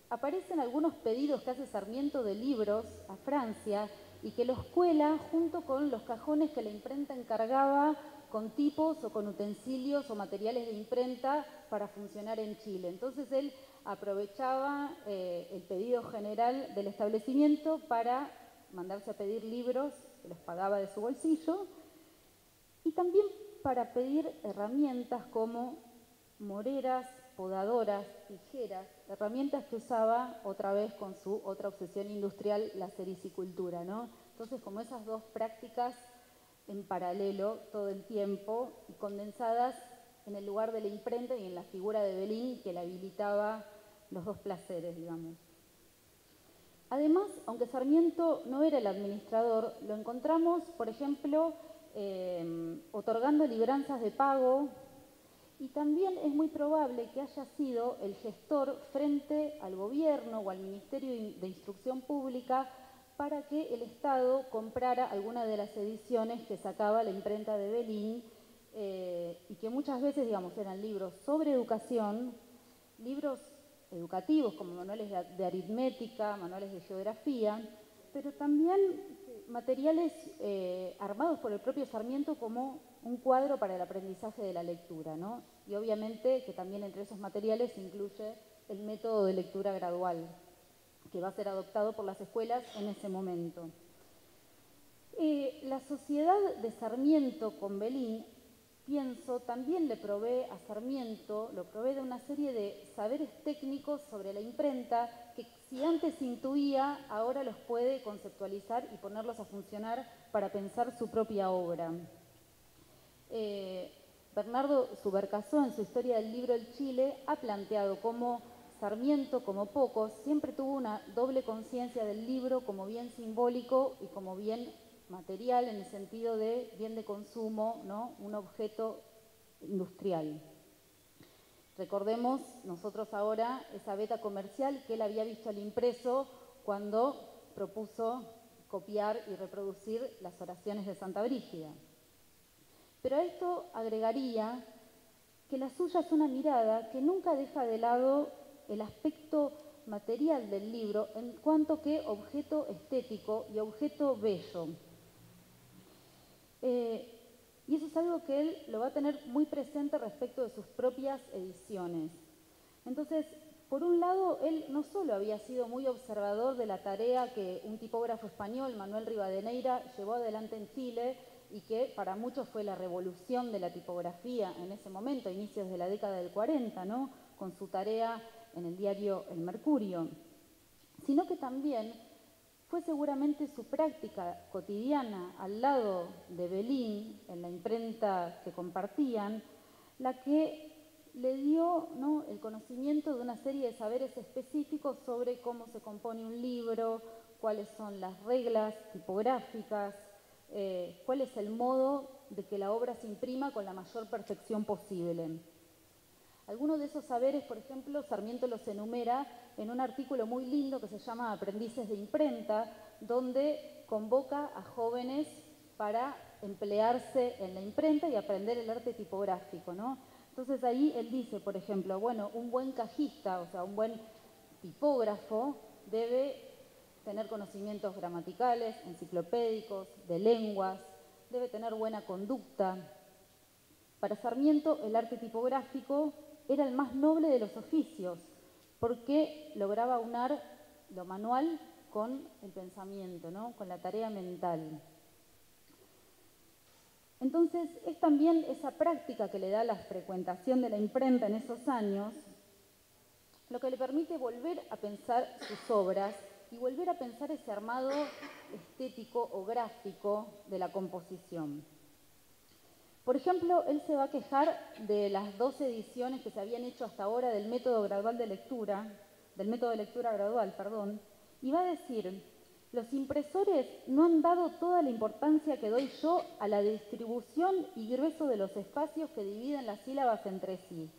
aparecen algunos pedidos que hace Sarmiento de libros a Francia y que los cuela junto con los cajones que la imprenta encargaba con tipos o con utensilios o materiales de imprenta para funcionar en Chile. Entonces él aprovechaba el pedido general del establecimiento para mandarse a pedir libros que los pagaba de su bolsillo y también para pedir herramientas como moreras, podadoras, tijeras, herramientas que usaba otra vez con su otra obsesión industrial, la sericicultura, ¿no? Entonces, como esas dos prácticas en paralelo todo el tiempo y condensadas en el lugar de la imprenta y en la figura de Belín que le habilitaba los dos placeres, digamos. Además, aunque Sarmiento no era el administrador, lo encontramos, por ejemplo, otorgando libranzas de pago y también es muy probable que haya sido el gestor frente al gobierno o al Ministerio de Instrucción Pública para que el Estado comprara alguna de las ediciones que sacaba la imprenta de Belín y que muchas veces, digamos, eran libros sobre educación, libros educativos como manuales de aritmética, manuales de geografía, pero también materiales armados por el propio Sarmiento como un cuadro para el aprendizaje de la lectura, ¿no? Y obviamente que también entre esos materiales se incluye el método de lectura gradual, que va a ser adoptado por las escuelas en ese momento. La sociedad de Sarmiento con Belín, pienso, también le provee a Sarmiento, lo provee de una serie de saberes técnicos sobre la imprenta que si antes intuía, ahora los puede conceptualizar y ponerlos a funcionar para pensar su propia obra. Bernardo Subercaseaux, en su historia del libro El Chile, ha planteado cómo Sarmiento, como pocos, siempre tuvo una doble conciencia del libro como bien simbólico y como bien material en el sentido de bien de consumo, ¿no? Un objeto industrial. Recordemos nosotros ahora esa beta comercial que él había visto al impreso cuando propuso copiar y reproducir las oraciones de Santa Brígida. Pero a esto agregaría que la suya es una mirada que nunca deja de lado el aspecto material del libro en cuanto que objeto estético y objeto bello. Y eso es algo que él lo va a tener muy presente respecto de sus propias ediciones. Entonces, por un lado, él no solo había sido muy observador de la tarea que un tipógrafo español, Manuel Rivadeneira, llevó adelante en Chile y que para muchos fue la revolución de la tipografía en ese momento, a inicios de la década del 40, ¿no? Con su tarea en el diario El Mercurio, sino que también fue seguramente su práctica cotidiana al lado de Belín, en la imprenta que compartían, la que le dio, ¿no?, el conocimiento de una serie de saberes específicos sobre cómo se compone un libro, cuáles son las reglas tipográficas, cuál es el modo de que la obra se imprima con la mayor perfección posible. Algunos de esos saberes, por ejemplo, Sarmiento los enumera en un artículo muy lindo que se llama Aprendices de Imprenta, donde convoca a jóvenes para emplearse en la imprenta y aprender el arte tipográfico, ¿no? Entonces ahí él dice, por ejemplo, bueno, un buen cajista, o sea, un buen tipógrafo debe tener conocimientos gramaticales, enciclopédicos, de lenguas, debe tener buena conducta. Para Sarmiento, el arte tipográfico era el más noble de los oficios, porque lograba aunar lo manual con el pensamiento, ¿no? Con la tarea mental. Entonces, es también esa práctica que le da la frecuentación de la imprenta en esos años lo que le permite volver a pensar sus obras y volver a pensar ese armado estético o gráfico de la composición. Por ejemplo, él se va a quejar de las 12 ediciones que se habían hecho hasta ahora del método de lectura gradual, y va a decir: los impresores no han dado toda la importancia que doy yo a la distribución y grueso de los espacios que dividen las sílabas entre sí.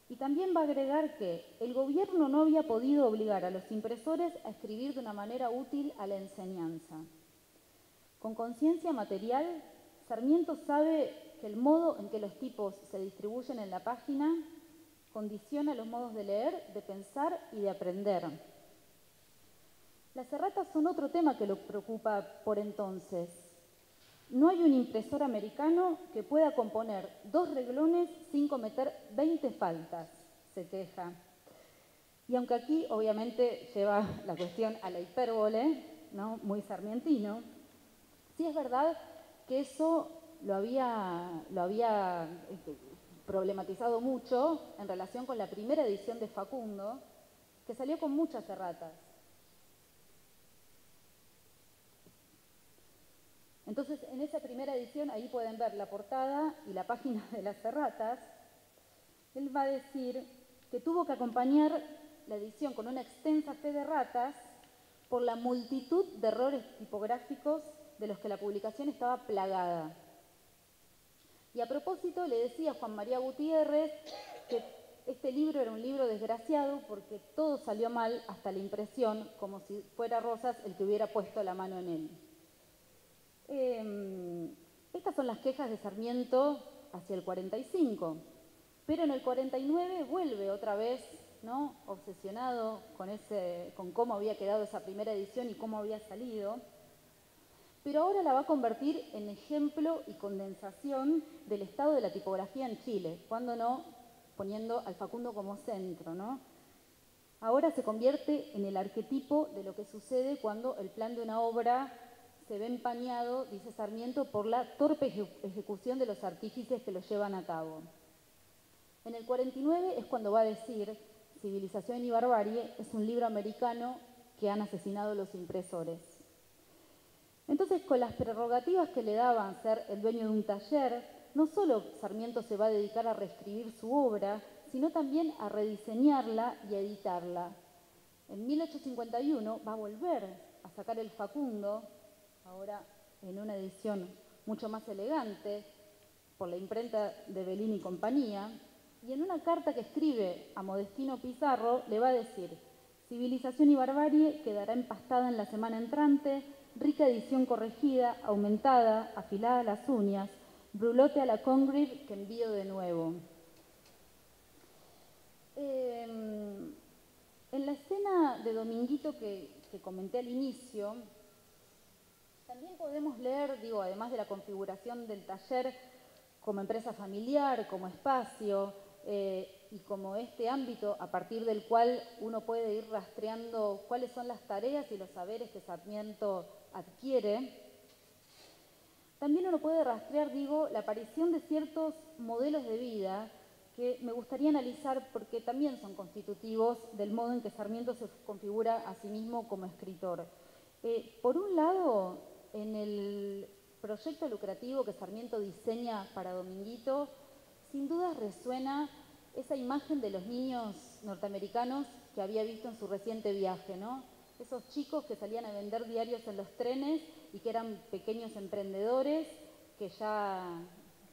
Y también va a agregar que el gobierno no había podido obligar a los impresores a escribir de una manera útil a la enseñanza. Con conciencia material, Sarmiento sabe que el modo en que los tipos se distribuyen en la página condiciona los modos de leer, de pensar y de aprender. Las erratas son otro tema que lo preocupa por entonces. No hay un impresor americano que pueda componer 2 renglones sin cometer 20 faltas, se queja. Y aunque aquí obviamente lleva la cuestión a la hipérbole, ¿no? Muy sarmientino, sí es verdad que eso lo había problematizado mucho en relación con la primera edición de Facundo, que salió con muchas erratas. Entonces, en esa primera edición, ahí pueden ver la portada y la página de las erratas. Él va a decir que tuvo que acompañar la edición con una extensa fe de erratas por la multitud de errores tipográficos de los que la publicación estaba plagada. Y a propósito, le decía Juan María Gutiérrez que este libro era un libro desgraciado porque todo salió mal hasta la impresión, como si fuera Rosas el que hubiera puesto la mano en él. Estas son las quejas de Sarmiento hacia el 45, pero en el 49 vuelve otra vez, ¿no? Obsesionado con cómo había quedado esa primera edición y cómo había salido, pero ahora la va a convertir en ejemplo y condensación del estado de la tipografía en Chile, cuando no poniendo al Facundo como centro, ¿no? Ahora se convierte en el arquetipo de lo que sucede cuando el plan de una obra se ve empañado, dice Sarmiento, por la torpe ejecución de los artífices que lo llevan a cabo. En el 49 es cuando va a decir: Civilización y barbarie es un libro americano que han asesinado los impresores. Entonces, con las prerrogativas que le daban ser el dueño de un taller, no solo Sarmiento se va a dedicar a reescribir su obra, sino también a rediseñarla y a editarla. En 1851 va a volver a sacar el Facundo, ahora en una edición mucho más elegante, por la imprenta de Bellini y compañía, y en una carta que escribe a Modestino Pizarro le va a decir: Civilización y barbarie quedará empastada en la semana entrante, rica edición corregida, aumentada, afilada a las uñas, brulote a la Congreve que envío de nuevo. En la escena de Dominguito que comenté al inicio, también podemos leer, además de la configuración del taller como empresa familiar, como espacio y como este ámbito a partir del cual uno puede ir rastreando cuáles son las tareas y los saberes que Sarmiento adquiere, también uno puede rastrear, la aparición de ciertos modelos de vida que me gustaría analizar porque también son constitutivos del modo en que Sarmiento se configura a sí mismo como escritor. Por un lado, en el proyecto lucrativo que Sarmiento diseña para Dominguito, sin duda resuena esa imagen de los niños norteamericanos que había visto en su reciente viaje, ¿no? Esos chicos que salían a vender diarios en los trenes y que eran pequeños emprendedores que ya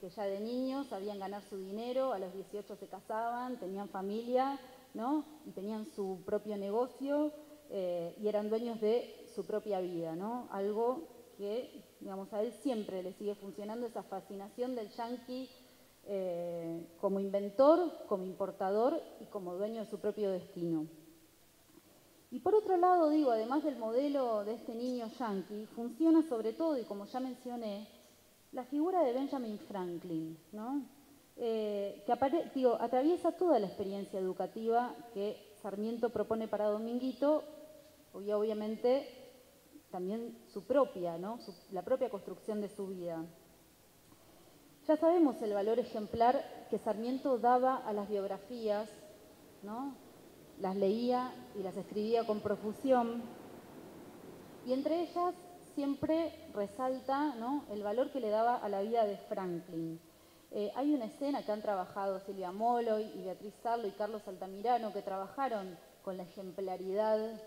de niños sabían ganar su dinero, a los 18 se casaban, tenían familia, ¿no? Y tenían su propio negocio y eran dueños de su propia vida, ¿no? Algo que, a él siempre le sigue funcionando, esa fascinación del yanqui como inventor, como importador y como dueño de su propio destino. Y por otro lado, digo, además del modelo de este niño yanqui, funciona sobre todo, y como ya mencioné, la figura de Benjamin Franklin, ¿no? Que atraviesa toda la experiencia educativa que Sarmiento propone para Dominguito, y obviamente también su propia, ¿no? La propia construcción de su vida. Ya sabemos el valor ejemplar que Sarmiento daba a las biografías, ¿no? Las leía y las escribía con profusión, y entre ellas siempre resalta, ¿no?, el valor que le daba a la vida de Franklin. Hay una escena que han trabajado Silvia Molloy y Beatriz Sarlo y Carlos Altamirano, que trabajaron con la ejemplaridad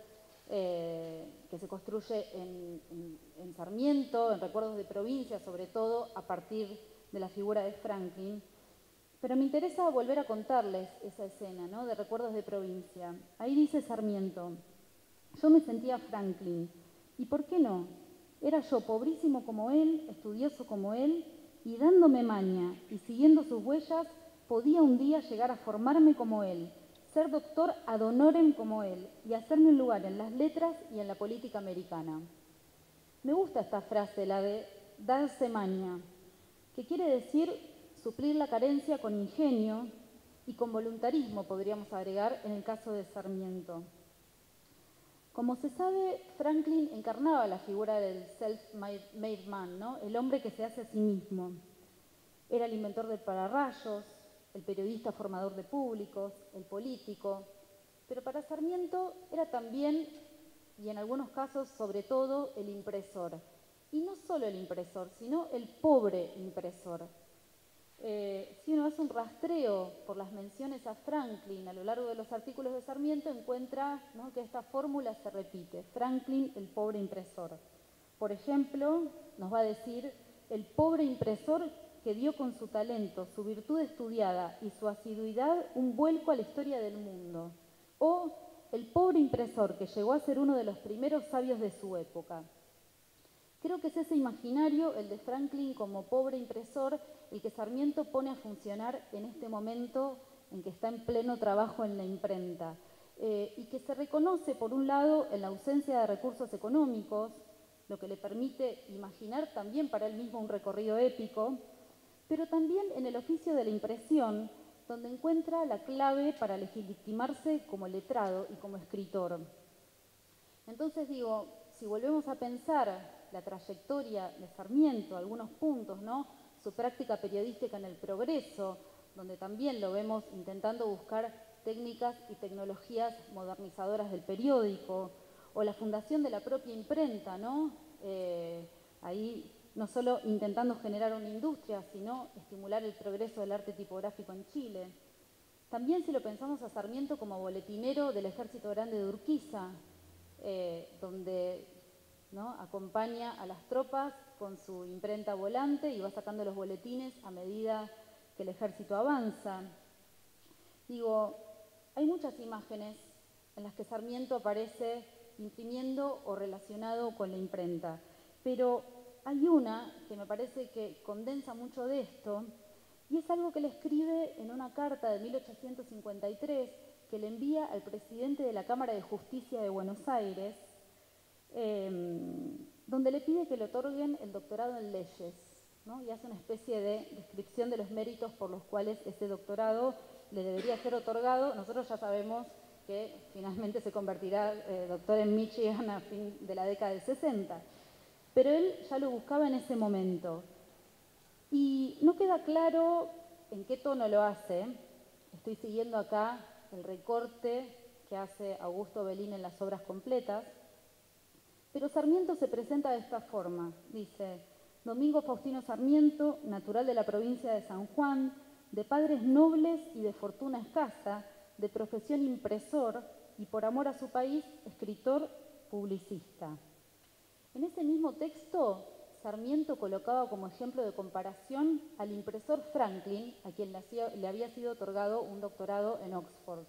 que se construye en Sarmiento, en Recuerdos de Provincia, sobre todo a partir de la figura de Franklin. Pero me interesa volver a contarles esa escena, ¿no?, de Recuerdos de Provincia. Ahí dice Sarmiento: yo me sentía Franklin, ¿y por qué no? Era yo pobrísimo como él, estudioso como él, y dándome maña y siguiendo sus huellas, podía un día llegar a formarme como él, ser doctor ad honorem como él, y hacerme un lugar en las letras y en la política americana. Me gusta esta frase, la de darse maña, que quiere decir suplir la carencia con ingenio y con voluntarismo, podríamos agregar, en el caso de Sarmiento. Como se sabe, Franklin encarnaba la figura del self-made man, ¿no?, el hombre que se hace a sí mismo. Era el inventor del pararrayos, el periodista formador de públicos, el político, pero para Sarmiento era también, y en algunos casos sobre todo, el impresor. Y no solo el impresor, sino el pobre impresor. Si uno hace un rastreo por las menciones a Franklin a lo largo de los artículos de Sarmiento, encuentra, ¿no?, que esta fórmula se repite: Franklin, el pobre impresor. Por ejemplo, nos va a decir: el pobre impresor que dio con su talento, su virtud estudiada y su asiduidad un vuelco a la historia del mundo. O el pobre impresor que llegó a ser uno de los primeros sabios de su época. Creo que es ese imaginario, el de Franklin como pobre impresor, el que Sarmiento pone a funcionar en este momento en que está en pleno trabajo en la imprenta, y que se reconoce, por un lado, en la ausencia de recursos económicos, lo que le permite imaginar también para él mismo un recorrido épico, pero también en el oficio de la impresión, donde encuentra la clave para legitimarse como letrado y como escritor. Entonces digo, si volvemos a pensar la trayectoria de Sarmiento, algunos puntos, ¿no?, su práctica periodística en el Progreso, donde también lo vemos intentando buscar técnicas y tecnologías modernizadoras del periódico, o la fundación de la propia imprenta, ¿no? Ahí no solo intentando generar una industria, sino estimular el progreso del arte tipográfico en Chile. También, si lo pensamos a Sarmiento como boletinero del Ejército Grande de Urquiza, donde, ¿no?, acompaña a las tropas con su imprenta volante y va sacando los boletines a medida que el ejército avanza. Digo, hay muchas imágenes en las que Sarmiento aparece imprimiendo o relacionado con la imprenta, pero hay una que me parece que condensa mucho de esto, y es algo que le escribe en una carta de 1853 que le envía al presidente de la Cámara de Justicia de Buenos Aires, donde le pide que le otorguen el doctorado en leyes, ¿no?, y hace una especie de descripción de los méritos por los cuales ese doctorado le debería ser otorgado. Nosotros ya sabemos que finalmente se convertirá doctor en Michigan a fin de la década del 60, pero él ya lo buscaba en ese momento. Y no queda claro en qué tono lo hace. Estoy siguiendo acá el recorte que hace Augusto Belín en las obras completas, pero Sarmiento se presenta de esta forma. Dice: Domingo Faustino Sarmiento, natural de la provincia de San Juan, de padres nobles y de fortuna escasa, de profesión impresor y por amor a su país, escritor publicista. En ese mismo texto, Sarmiento colocaba como ejemplo de comparación al impresor Franklin, a quien le había sido otorgado un doctorado en Oxford.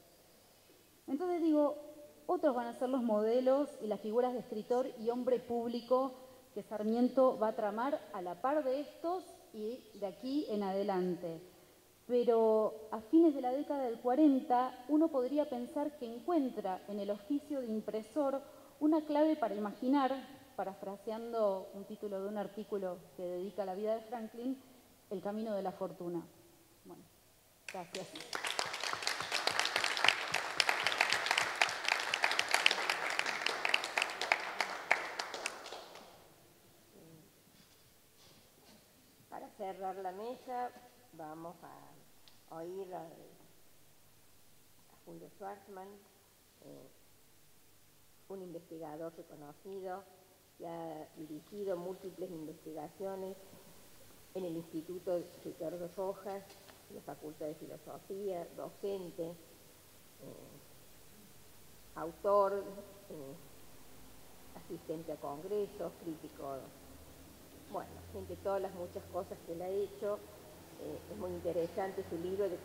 Entonces digo, otros van a ser los modelos y las figuras de escritor y hombre público que Sarmiento va a tramar a la par de estos y de aquí en adelante. pero a fines de la década del 40 uno podría pensar que encuentra en el oficio de impresor una clave para imaginar, parafraseando un título de un artículo que dedica a la vida de Franklin, el camino de la fortuna. Bueno, gracias. Para cerrar la mesa, vamos a oír a Julio Schwarzman, un investigador reconocido que ha dirigido múltiples investigaciones en el Instituto Ricardo Rojas, en la Facultad de Filosofía, docente, autor, asistente a congresos, crítico, bueno, entre todas las muchas cosas que él ha hecho. Es muy interesante su libro de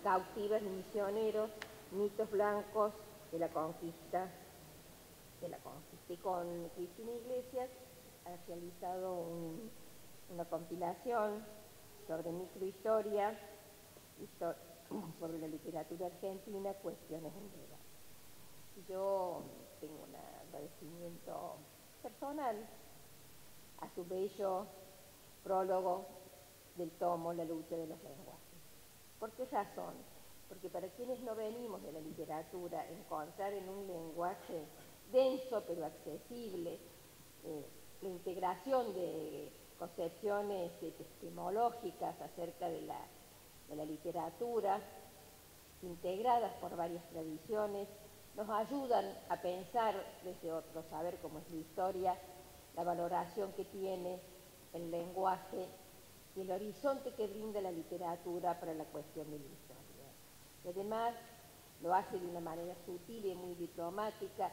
Cautivas y Misioneros, mitos blancos de la conquista. Y con Cristina Iglesias ha realizado una compilación sobre microhistoria, sobre la literatura argentina, cuestiones en duda. Yo tengo un agradecimiento personal a su bello prólogo del tomo La lucha de los lenguajes. ¿Por qué razón? Porque para quienes no venimos de la literatura, encontrar en un lenguaje denso pero accesible la integración de concepciones epistemológicas acerca de la literatura, integradas por varias tradiciones, nos ayudan a pensar desde otro saber, como es la historia, la valoración que tiene el lenguaje y el horizonte que brinda la literatura para la cuestión de la historia. Y además lo hace de una manera sutil y muy diplomática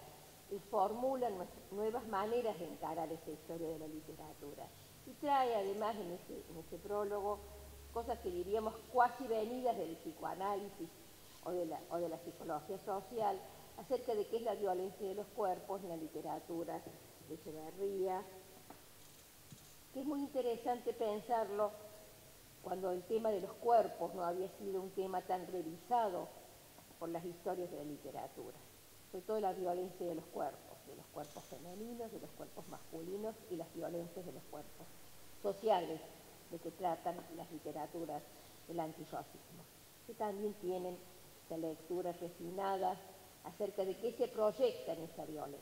y formula nuevas maneras de encarar esa historia de la literatura. Y trae además en ese prólogo cosas que diríamos cuasi venidas del psicoanálisis o de la psicología social, acerca de qué es la violencia de los cuerpos en la literatura de Echeverría, que es muy interesante pensarlo cuando el tema de los cuerpos no había sido un tema tan revisado por las historias de la literatura, sobre todo la violencia de los cuerpos femeninos, de los cuerpos masculinos y las violencias de los cuerpos sociales de que tratan las literaturas del antirracismo, que también tienen esa lectura refinada acerca de qué se proyecta en esa violencia.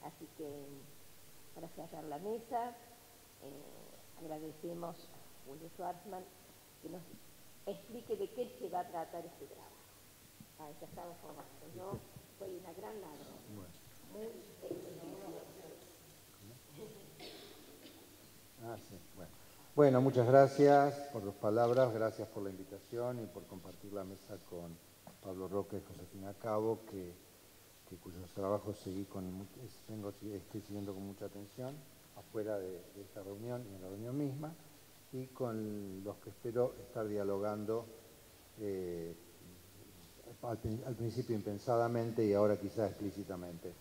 Así que, para cerrar la mesa, agradecemos a Julio Schwarzman que nos explique de qué se va a tratar este trabajo. Ya estamos formando. Yo soy una gran ladrón. Muy sí. Bueno, muchas gracias por tus palabras, gracias por la invitación y por compartir la mesa con Pablo Roca y Josefina Cabo, cuyos trabajos estoy siguiendo con mucha atención afuera de esta reunión y en la reunión misma, y con los que espero estar dialogando al principio impensadamente y ahora quizás explícitamente.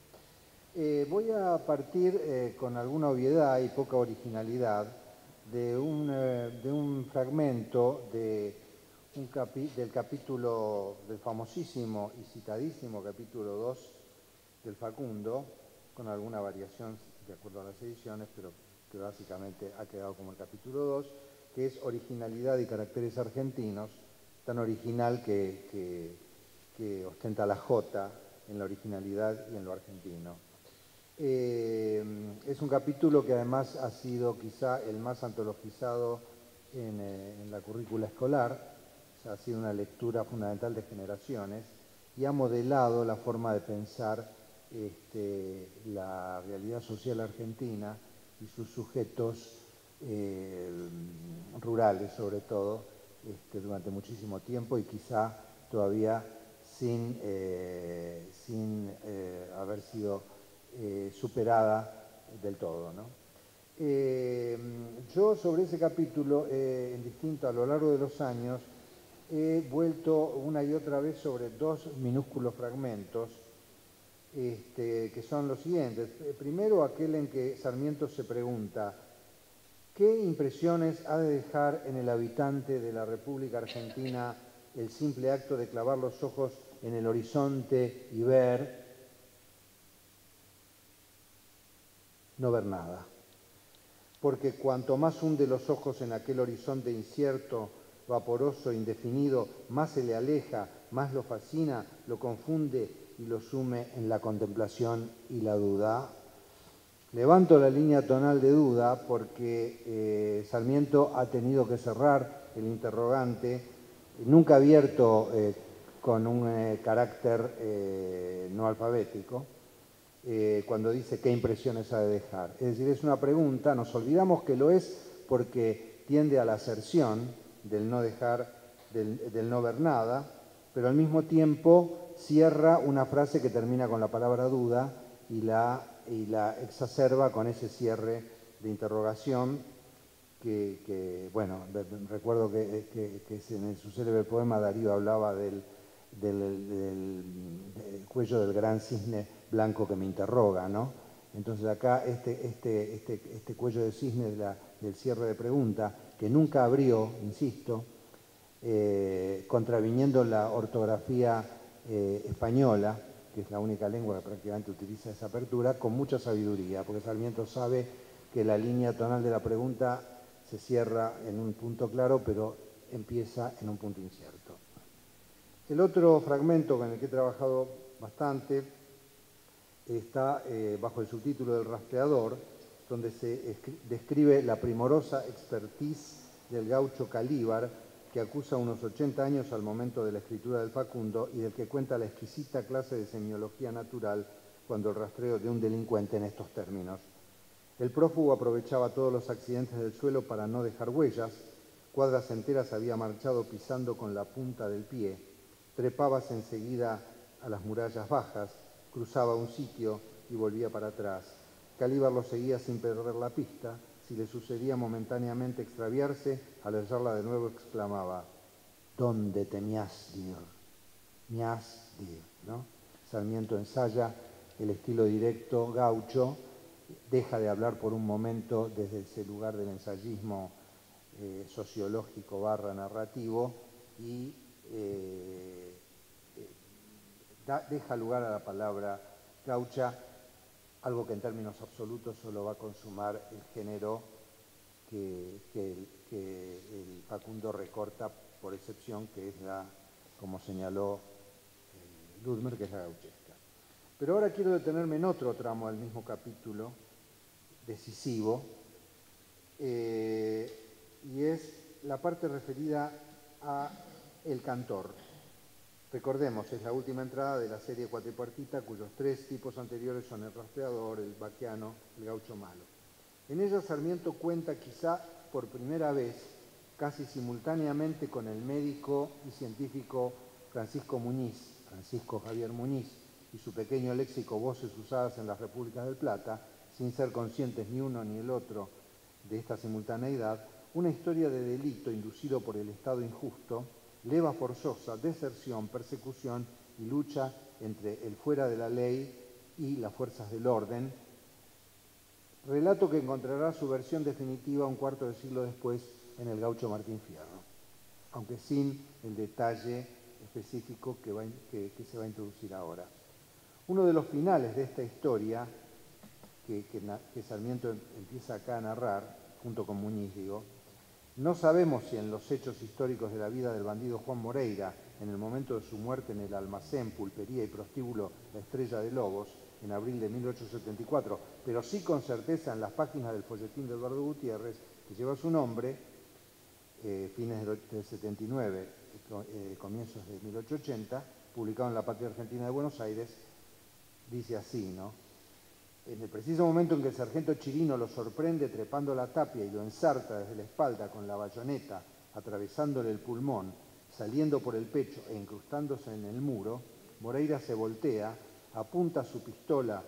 Voy a partir con alguna obviedad y poca originalidad de un fragmento del capítulo, del famosísimo y citadísimo capítulo 2 del Facundo, con alguna variación de acuerdo a las ediciones, pero que básicamente ha quedado como el capítulo 2, que es Originalidad y caracteres argentinos, tan original que ostenta la J en la originalidad y en lo argentino. Es un capítulo que además ha sido quizá el más antologizado en la currícula escolar, o sea, ha sido una lectura fundamental de generaciones y ha modelado la forma de pensar la realidad social argentina y sus sujetos rurales, sobre todo, durante muchísimo tiempo y quizá todavía sin haber sido superada del todo, ¿no? Yo sobre ese capítulo, a lo largo de los años, he vuelto una y otra vez sobre dos minúsculos fragmentos que son los siguientes. Primero, aquel en que Sarmiento se pregunta ¿Qué impresiones ha de dejar en el habitante de la República Argentina el simple acto de clavar los ojos en el horizonte y ver? No ver nada. Porque cuanto más hunde los ojos en aquel horizonte incierto, vaporoso, indefinido, más se le aleja, más lo fascina, lo confunde y lo sume en la contemplación y la duda. Levanto la línea tonal de duda porque Sarmiento ha tenido que cerrar el interrogante, nunca abierto con un carácter no alfabético, cuando dice qué impresiones ha de dejar. Es decir, es una pregunta, nos olvidamos que lo es porque tiende a la aserción del no dejar, del no ver nada, pero al mismo tiempo cierra una frase que termina con la palabra duda y la exacerba con ese cierre de interrogación que bueno, recuerdo que en su célebre poema Darío hablaba del cuello del gran cisne blanco que me interroga, ¿no? Entonces acá este cuello de cisne del cierre de pregunta, que nunca abrió, insisto, contraviniendo la ortografía española, que es la única lengua que prácticamente utiliza esa apertura, con mucha sabiduría, porque Sarmiento sabe que la línea tonal de la pregunta se cierra en un punto claro, pero empieza en un punto incierto. El otro fragmento con el que he trabajado bastante está bajo el subtítulo del rastreador, donde se describe la primorosa expertise del gaucho Calíbar, que acusa unos 80 años al momento de la escritura del Facundo y del que cuenta la exquisita clase de semiología natural cuando el rastreo de un delincuente en estos términos. El prófugo aprovechaba todos los accidentes del suelo para no dejar huellas, cuadras enteras había marchado pisando con la punta del pie, trepábase enseguida a las murallas bajas, cruzaba un sitio y volvía para atrás. Calíbar lo seguía sin perder la pista. Si le sucedía momentáneamente extraviarse, al hallarla de nuevo exclamaba: ¿dónde te me has dir? Me has dir, ¿no? Sarmiento ensaya el estilo directo gaucho, deja de hablar por un momento desde ese lugar del ensayismo sociológico / narrativo y deja lugar a la palabra gaucha, algo que en términos absolutos solo va a consumar el género que el Facundo recorta por excepción, que es la, como señaló Ludmer, que es la gauchesca. Pero ahora quiero detenerme en otro tramo del mismo capítulo, decisivo, y es la parte referida a el cantor. Recordemos, es la última entrada de la serie cuatripartita, cuyos tres tipos anteriores son el rastreador, el vaquiano, el gaucho malo. En ella Sarmiento cuenta quizá por primera vez, casi simultáneamente con el médico y científico Francisco Javier Muñiz, y su pequeño léxico Voces usadas en las Repúblicas del Plata, sin ser conscientes ni uno ni el otro de esta simultaneidad, una historia de delito inducido por el Estado injusto, leva forzosa, deserción, persecución y lucha entre el fuera de la ley y las fuerzas del orden, relato que encontrará su versión definitiva un cuarto de siglo después en el gaucho Martín Fierro, aunque sin el detalle específico que se va a introducir ahora. Uno de los finales de esta historia, que Sarmiento empieza acá a narrar, junto con Muñiz, digo, no sabemos si en los hechos históricos de la vida del bandido Juan Moreira, en el momento de su muerte en el almacén, pulpería y prostíbulo La Estrella de Lobos, en abril de 1874, pero sí con certeza en las páginas del folletín de Eduardo Gutiérrez, que lleva su nombre, fines del 79, comienzos de 1880, publicado en La Patria Argentina de Buenos Aires, dice así, ¿no? En el preciso momento en que el sargento Chirino lo sorprende trepando la tapia y lo ensarta desde la espalda con la bayoneta, atravesándole el pulmón, saliendo por el pecho e incrustándose en el muro, Moreira se voltea, apunta su pistola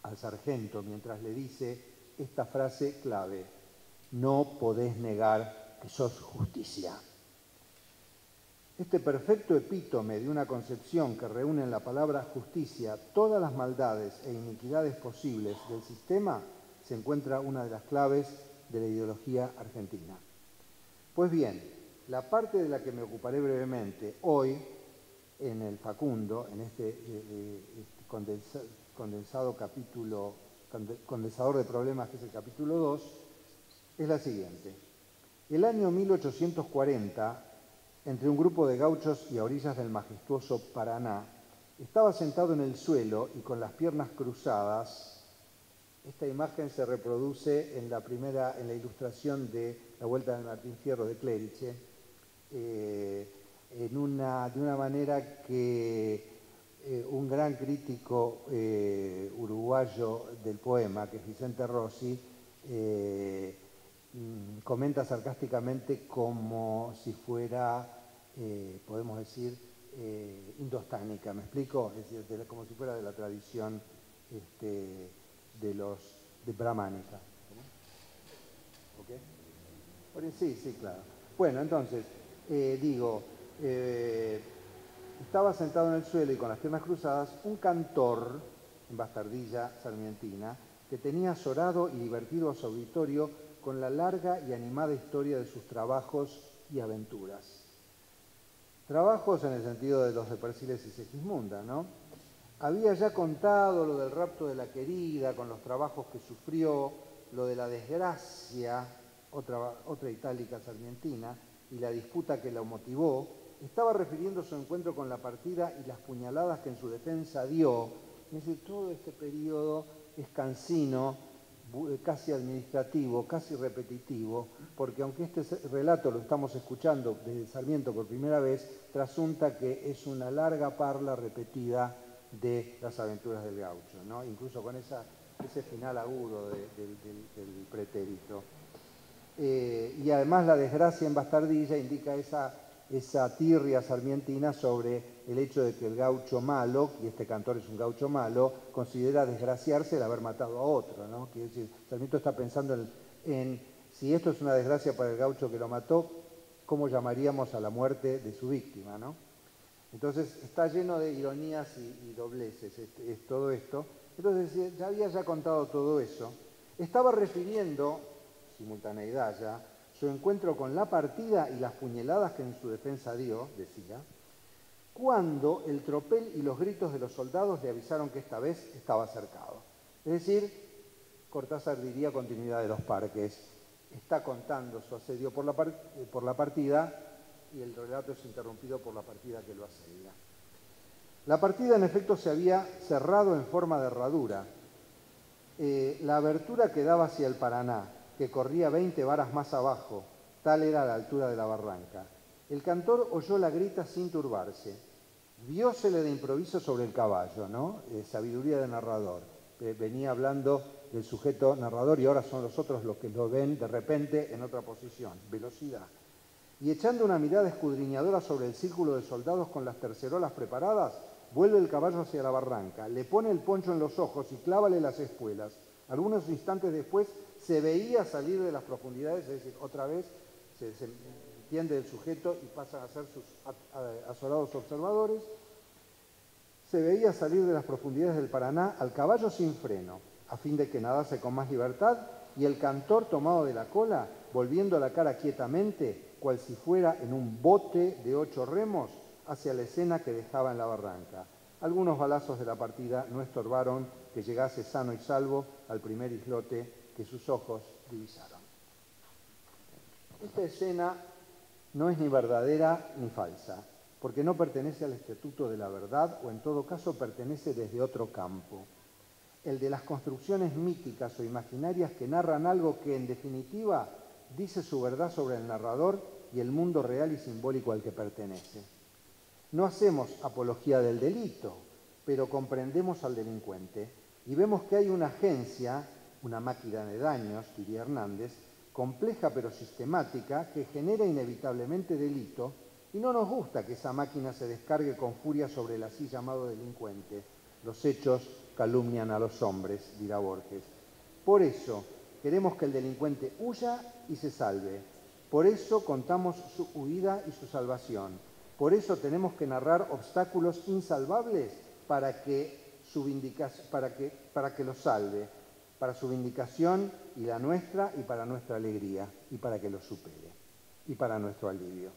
al sargento mientras le dice esta frase clave: no podés negar que sos justicia. Este perfecto epítome de una concepción que reúne en la palabra justicia todas las maldades e iniquidades posibles del sistema, se encuentra una de las claves de la ideología argentina. Pues bien, la parte de la que me ocuparé brevemente hoy, en el Facundo, en este condensador de problemas que es el capítulo 2, es la siguiente. El año 1840, entre un grupo de gauchos y a orillas del majestuoso Paraná, estaba sentado en el suelo y con las piernas cruzadas. Esta imagen se reproduce en la ilustración de La Vuelta del Martín Fierro de Cleriche, de una manera que un gran crítico uruguayo del poema, que es Vicente Rossi, comenta sarcásticamente como si fuera, podemos decir, indostánica, ¿me explico? Es decir, como si fuera de la tradición de brahmánica. ¿Okay? Sí, claro. Bueno, entonces, estaba sentado en el suelo y con las piernas cruzadas un cantor en bastardilla sarmientina que tenía azorado y divertido a su auditorio con la larga y animada historia de sus trabajos y aventuras. Trabajos en el sentido de los de Persiles y Segismunda, ¿no? Había ya contado lo del rapto de la querida, con los trabajos que sufrió, lo de la desgracia, otra itálica sarmientina, y la disputa que la motivó. Estaba refiriendo su encuentro con la partida y las puñaladas que en su defensa dio. Es decir, todo este periodo es cansino, casi administrativo, casi repetitivo, porque aunque este relato lo estamos escuchando desde Sarmiento por primera vez, trasunta que es una larga parla repetida de las aventuras del gaucho, ¿no? Incluso con ese final agudo del pretérito. Y además la desgracia en bastardilla indica esa tirria sarmientina sobre el hecho de que el gaucho malo, y este cantor es un gaucho malo, considera desgraciarse el haber matado a otro, ¿no? Quiere decir, Sarmiento está pensando en si esto es una desgracia para el gaucho que lo mató, ¿cómo llamaríamos a la muerte de su víctima, ¿no? Entonces está lleno de ironías y dobleces es todo esto. Entonces ya había contado todo eso. Estaba refiriendo, simultaneidad ya, su encuentro con la partida y las puñaladas que en su defensa dio, decía, cuando el tropel y los gritos de los soldados le avisaron que esta vez estaba cercado. Es decir, Cortázar diría continuidad de los parques. Está contando su asedio por la partida y el relato es interrumpido por la partida que lo asedia. La partida, en efecto, se había cerrado en forma de herradura. La abertura que daba hacia el Paraná, que corría 20 varas más abajo, tal era la altura de la barranca. El cantor oyó la grita sin turbarse. Viósele de improviso sobre el caballo, ¿no? Sabiduría de narrador. Venía hablando del sujeto narrador y ahora son los otros los que lo ven de repente en otra posición. Velocidad. Y echando una mirada escudriñadora sobre el círculo de soldados con las tercerolas preparadas, vuelve el caballo hacia la barranca, le pone el poncho en los ojos y clávale las espuelas. Algunos instantes después se veía salir de las profundidades, es decir, otra vez se entiende el sujeto y pasan a ser sus azorados observadores. Se veía salir de las profundidades del Paraná al caballo sin freno, a fin de que nadase con más libertad, y el cantor tomado de la cola, volviendo la cara quietamente, cual si fuera en un bote de 8 remos, hacia la escena que dejaba en la barranca. Algunos balazos de la partida no estorbaron que llegase sano y salvo al primer islote que sus ojos divisaron. Esta escena no es ni verdadera ni falsa, porque no pertenece al estatuto de la verdad o en todo caso pertenece desde otro campo, el de las construcciones míticas o imaginarias que narran algo que en definitiva dice su verdad sobre el narrador y el mundo real y simbólico al que pertenece. No hacemos apología del delito, pero comprendemos al delincuente y vemos que hay una agencia, una máquina de daños, diría Hernández, compleja pero sistemática, que genera inevitablemente delito, y no nos gusta que esa máquina se descargue con furia sobre el así llamado delincuente. Los hechos calumnian a los hombres, dirá Borges. Por eso queremos que el delincuente huya y se salve. Por eso contamos su huida y su salvación. Por eso tenemos que narrar obstáculos insalvables para que lo salve. para su vindicación y la nuestra, y para nuestra alegría, y para que lo supere, y para nuestro alivio.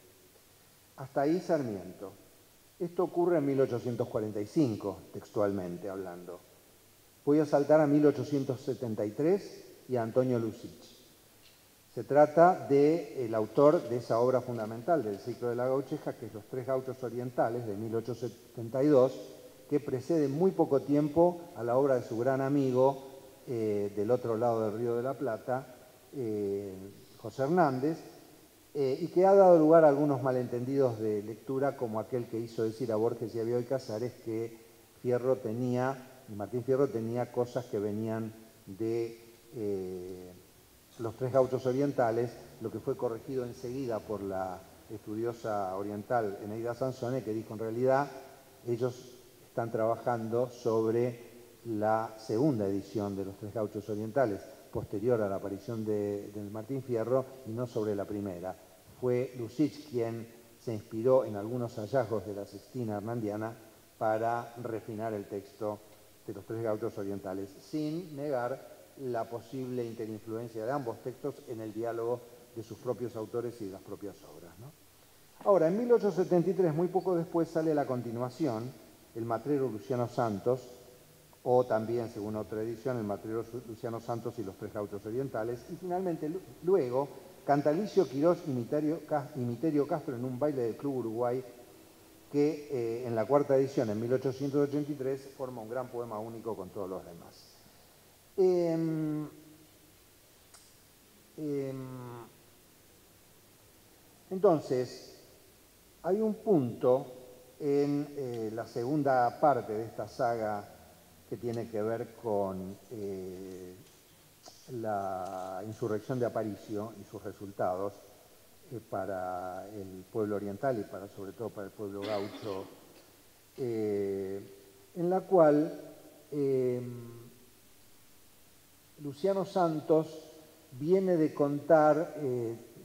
Hasta ahí Sarmiento. Esto ocurre en 1845, textualmente hablando. Voy a saltar a 1873 y a Antonio Lussich. Se trata del autor de esa obra fundamental del ciclo de la gaucheja, que es Los Tres Gauchos Orientales, de 1872, que precede muy poco tiempo a la obra de su gran amigo del otro lado del Río de la Plata, José Hernández, y que ha dado lugar a algunos malentendidos de lectura, como aquel que hizo decir a Borges y a Bioy Casares que Martín Fierro tenía cosas que venían de Los Tres Gauchos Orientales, lo que fue corregido enseguida por la estudiosa oriental Eneida Sansone, que dijo en realidad ellos están trabajando sobre la segunda edición de Los Tres Gauchos Orientales, posterior a la aparición de Martín Fierro, y no sobre la primera. Fue Lussich quien se inspiró en algunos hallazgos de la Sextina Hernandiana para refinar el texto de Los Tres Gauchos Orientales, sin negar la posible interinfluencia de ambos textos en el diálogo de sus propios autores y de las propias obras, ¿no? Ahora, en 1873, muy poco después, sale la continuación, El Matrero Luciano Santos, o también, según otra edición, El Matrero Luciano Santos y Los Tres Gauchos Orientales, y finalmente, luego, Cantalicio Quirós y Miterio Castro en un baile del Club Uruguay, que en la cuarta edición, en 1883, forma un gran poema único con todos los demás. Entonces, hay un punto en la segunda parte de esta saga que tiene que ver con la insurrección de Aparicio y sus resultados para el pueblo oriental y sobre todo para el pueblo gaucho, en la cual Luciano Santos viene de contar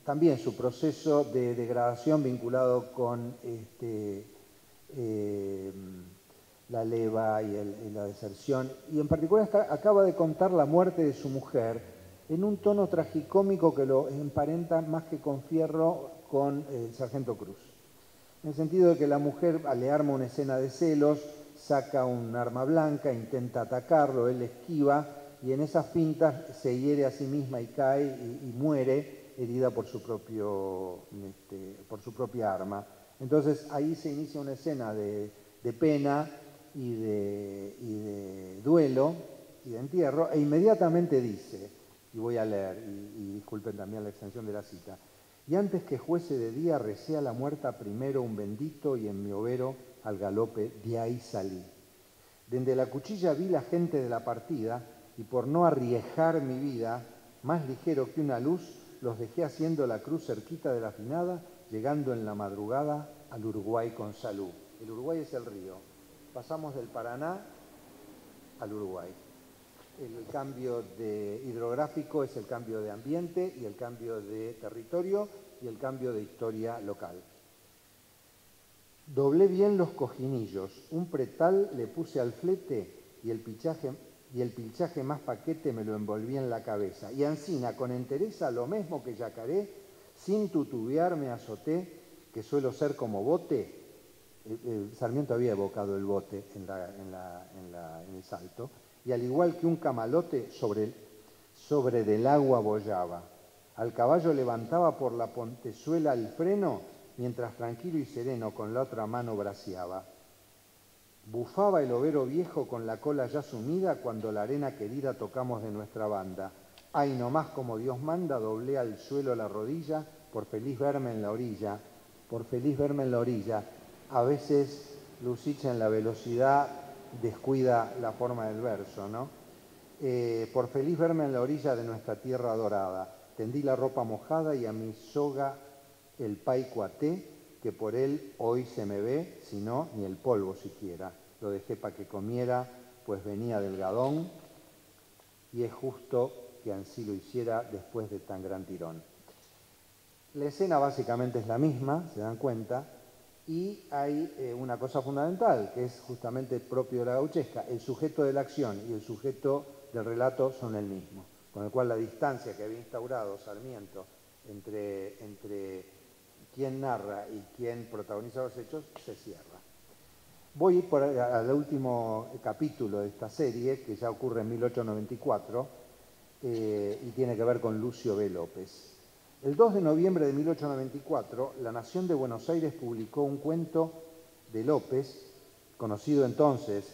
también su proceso de degradación vinculado con la leva y la deserción, y en particular acaba de contar la muerte de su mujer en un tono tragicómico que lo emparenta más que con Fierro con el Sargento Cruz, en el sentido de que la mujer le arma una escena de celos, saca un arma blanca, intenta atacarlo, él esquiva, y en esas fintas se hiere a sí misma y cae y muere herida por su propia arma. Entonces ahí se inicia una escena de pena y de duelo y de entierro, e inmediatamente dice, y voy a leer, y disculpen también la extensión de la cita: y antes que fuese de día recé a la muerta primero un bendito, y en mi overo al galope de ahí salí. Dende la cuchilla vi la gente de la partida, y por no arriesgar mi vida, más ligero que una luz, los dejé haciendo la cruz cerquita de la finada, llegando en la madrugada al Uruguay con salud. El Uruguay es el río. Pasamos del Paraná al Uruguay. El cambio hidrográfico es el cambio de ambiente y el cambio de territorio y el cambio de historia local. Doblé bien los cojinillos, un pretal le puse al flete y el pilchaje más paquete me lo envolví en la cabeza. Y ansina, con entereza, lo mismo que yacaré, sin tutubear me azoté, que suelo ser como bote. Sarmiento había evocado el bote en el salto, y al igual que un camalote sobre del agua boyaba. Al caballo levantaba por la pontezuela el freno, mientras tranquilo y sereno con la otra mano braceaba. Bufaba el overo viejo con la cola ya sumida cuando la arena querida tocamos de nuestra banda. Ay, nomás como Dios manda, doblé al suelo la rodilla, por feliz verme en la orilla, por feliz verme en la orilla. A veces Lussich en la velocidad descuida la forma del verso, ¿no? Por feliz verme en la orilla de nuestra tierra dorada, tendí la ropa mojada y a mi soga el paico até, que por él hoy se me ve, si no, ni el polvo siquiera. Lo dejé para que comiera, pues venía del gadón, y es justo que ansí lo hiciera después de tan gran tirón. La escena básicamente es la misma, se dan cuenta, Y hay una cosa fundamental, que es justamente propio de la gauchesca: el sujeto de la acción y el sujeto del relato son el mismo, con el cual la distancia que había instaurado Sarmiento entre quien narra y quien protagoniza los hechos se cierra. Voy al último capítulo de esta serie, que ya ocurre en 1894, y tiene que ver con Lucio B. López. El 2 de noviembre de 1894, La Nación de Buenos Aires publicó un cuento de López, conocido entonces,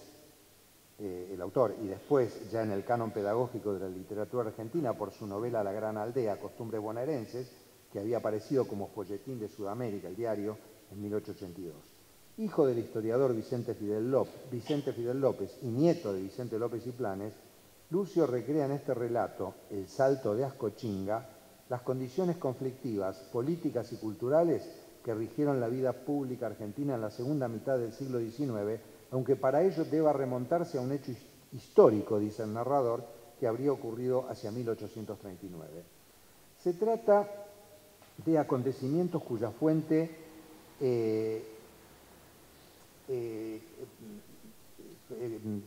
el autor, y después ya en el canon pedagógico de la literatura argentina por su novela La Gran Aldea, Costumbres Bonaerenses, que había aparecido como folletín de Sudamérica, el diario, en 1882. Hijo del historiador Vicente Fidel López y nieto de Vicente López y Planes, Lucio recrea en este relato, El Salto de Ascochinga, las condiciones conflictivas, políticas y culturales que rigieron la vida pública argentina en la segunda mitad del siglo XIX, aunque para ello deba remontarse a un hecho histórico, dice el narrador, que habría ocurrido hacia 1839. Se trata de acontecimientos cuya fuente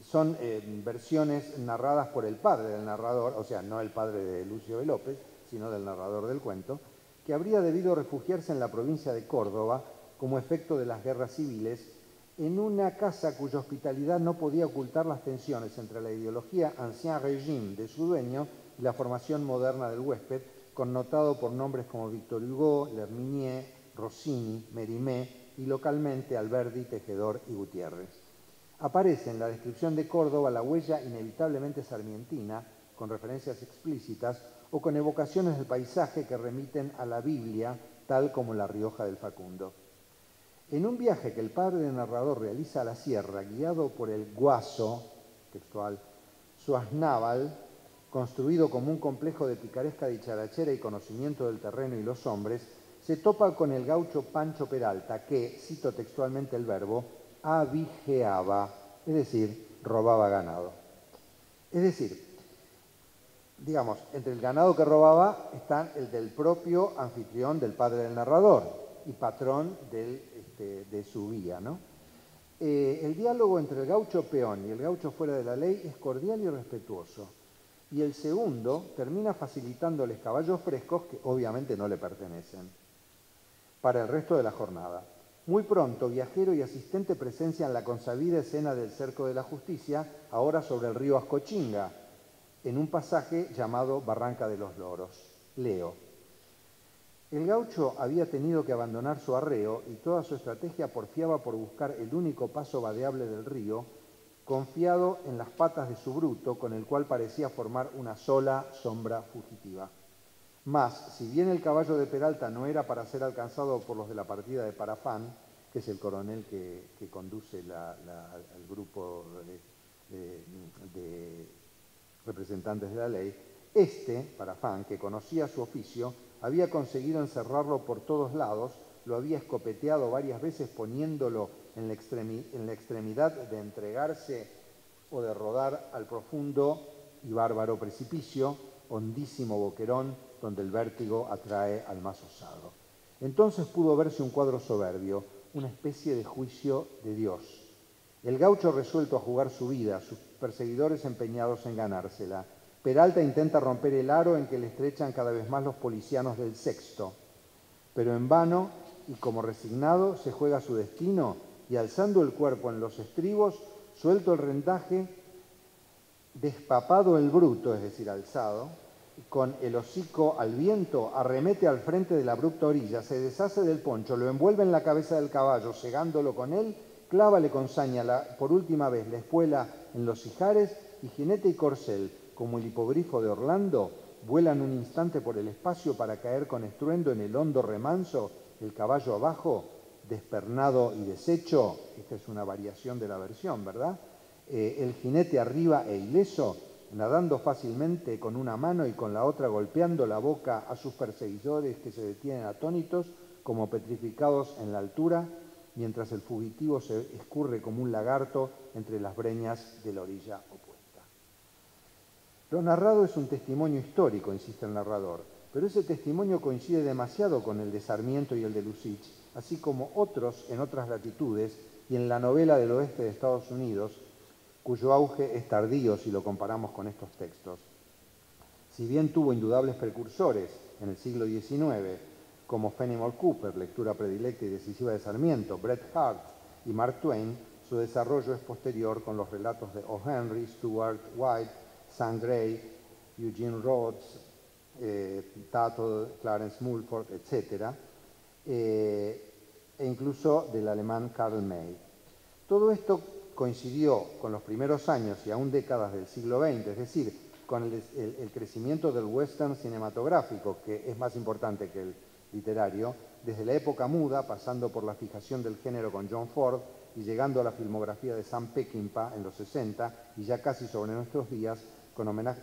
son versiones narradas por el padre del narrador, o sea, no el padre de Lucio B. López, sino del narrador del cuento, que habría debido refugiarse en la provincia de Córdoba como efecto de las guerras civiles, en una casa cuya hospitalidad no podía ocultar las tensiones entre la ideología ancien régime de su dueño y la formación moderna del huésped, connotado por nombres como Victor Hugo, L'Herminier, Rossini, Mérimée y localmente Alberdi, Tejedor y Gutiérrez. Aparece en la descripción de Córdoba la huella inevitablemente sarmientina, con referencias explícitas o con evocaciones del paisaje que remiten a la Biblia, tal como La Rioja del Facundo. En un viaje que el padre del narrador realiza a la sierra, guiado por el guaso, textual, su asnábal, construido como un complejo de picaresca dicharachera y conocimiento del terreno y los hombres, se topa con el gaucho Pancho Peralta que, cito textualmente el verbo, avigeaba, es decir, robaba ganado. Es decir, digamos, entre el ganado que robaba está el del propio anfitrión, del padre del narrador y patrón de su vía, ¿no? El diálogo entre el gaucho peón y el gaucho fuera de la ley es cordial y respetuoso. Y el segundo termina facilitándoles caballos frescos que obviamente no le pertenecen para el resto de la jornada. Muy pronto, viajero y asistente presencian la consabida escena del cerco de la justicia, ahora sobre el río Ascochinga, en un pasaje llamado Barranca de los Loros. Leo. El gaucho había tenido que abandonar su arreo y toda su estrategia porfiaba por buscar el único paso vadeable del río, confiado en las patas de su bruto, con el cual parecía formar una sola sombra fugitiva. Mas, si bien el caballo de Peralta no era para ser alcanzado por los de la partida de Parafán, que es el coronel que conduce al grupo de representantes de la ley, Parafán, que conocía su oficio, había conseguido encerrarlo por todos lados, lo había escopeteado varias veces poniéndolo en la extremidad de entregarse o de rodar al profundo y bárbaro precipicio, hondísimo boquerón donde el vértigo atrae al más osado. Entonces pudo verse un cuadro soberbio, una especie de juicio de Dios. El gaucho resuelto a jugar su vida, sus perseguidores empeñados en ganársela. Peralta intenta romper el aro en que le estrechan cada vez más los policianos del sexto, pero en vano y como resignado se juega su destino y alzando el cuerpo en los estribos, suelto el rendaje, despapado el bruto, es decir, alzado, con el hocico al viento, arremete al frente de la abrupta orilla, se deshace del poncho, lo envuelve en la cabeza del caballo, cegándolo con él, clávale con saña por última vez la espuela en los ijares y jinete y corcel, como el hipogrifo de Orlando, vuelan un instante por el espacio para caer con estruendo en el hondo remanso, el caballo abajo, despernado y deshecho. Esta es una variación de la versión, ¿verdad? El jinete arriba e ileso, nadando fácilmente con una mano y con la otra golpeando la boca a sus perseguidores que se detienen atónitos como petrificados en la altura, mientras el fugitivo se escurre como un lagarto entre las breñas de la orilla opuesta. Lo narrado es un testimonio histórico, insiste el narrador. pero ese testimonio coincide demasiado con el de Sarmiento y el de Lussich, así como otros en otras latitudes y en la novela del oeste de Estados Unidos, cuyo auge es tardío si lo comparamos con estos textos. Si bien tuvo indudables precursores en el siglo XIX, como Fenimore Cooper, lectura predilecta y decisiva de Sarmiento, Bret Harte y Mark Twain, su desarrollo es posterior con los relatos de O. Henry, Stuart White, Sam Gray, Eugene Rhodes, Tuttle, Clarence Mulford, etc., e incluso del alemán Karl May. Todo esto coincidió con los primeros años y aún décadas del siglo XX, es decir, con el crecimiento del western cinematográfico, que es más importante que el literario, desde la época muda, pasando por la fijación del género con John Ford y llegando a la filmografía de Sam Peckinpah en los 60 y ya casi sobre nuestros días, con homenaje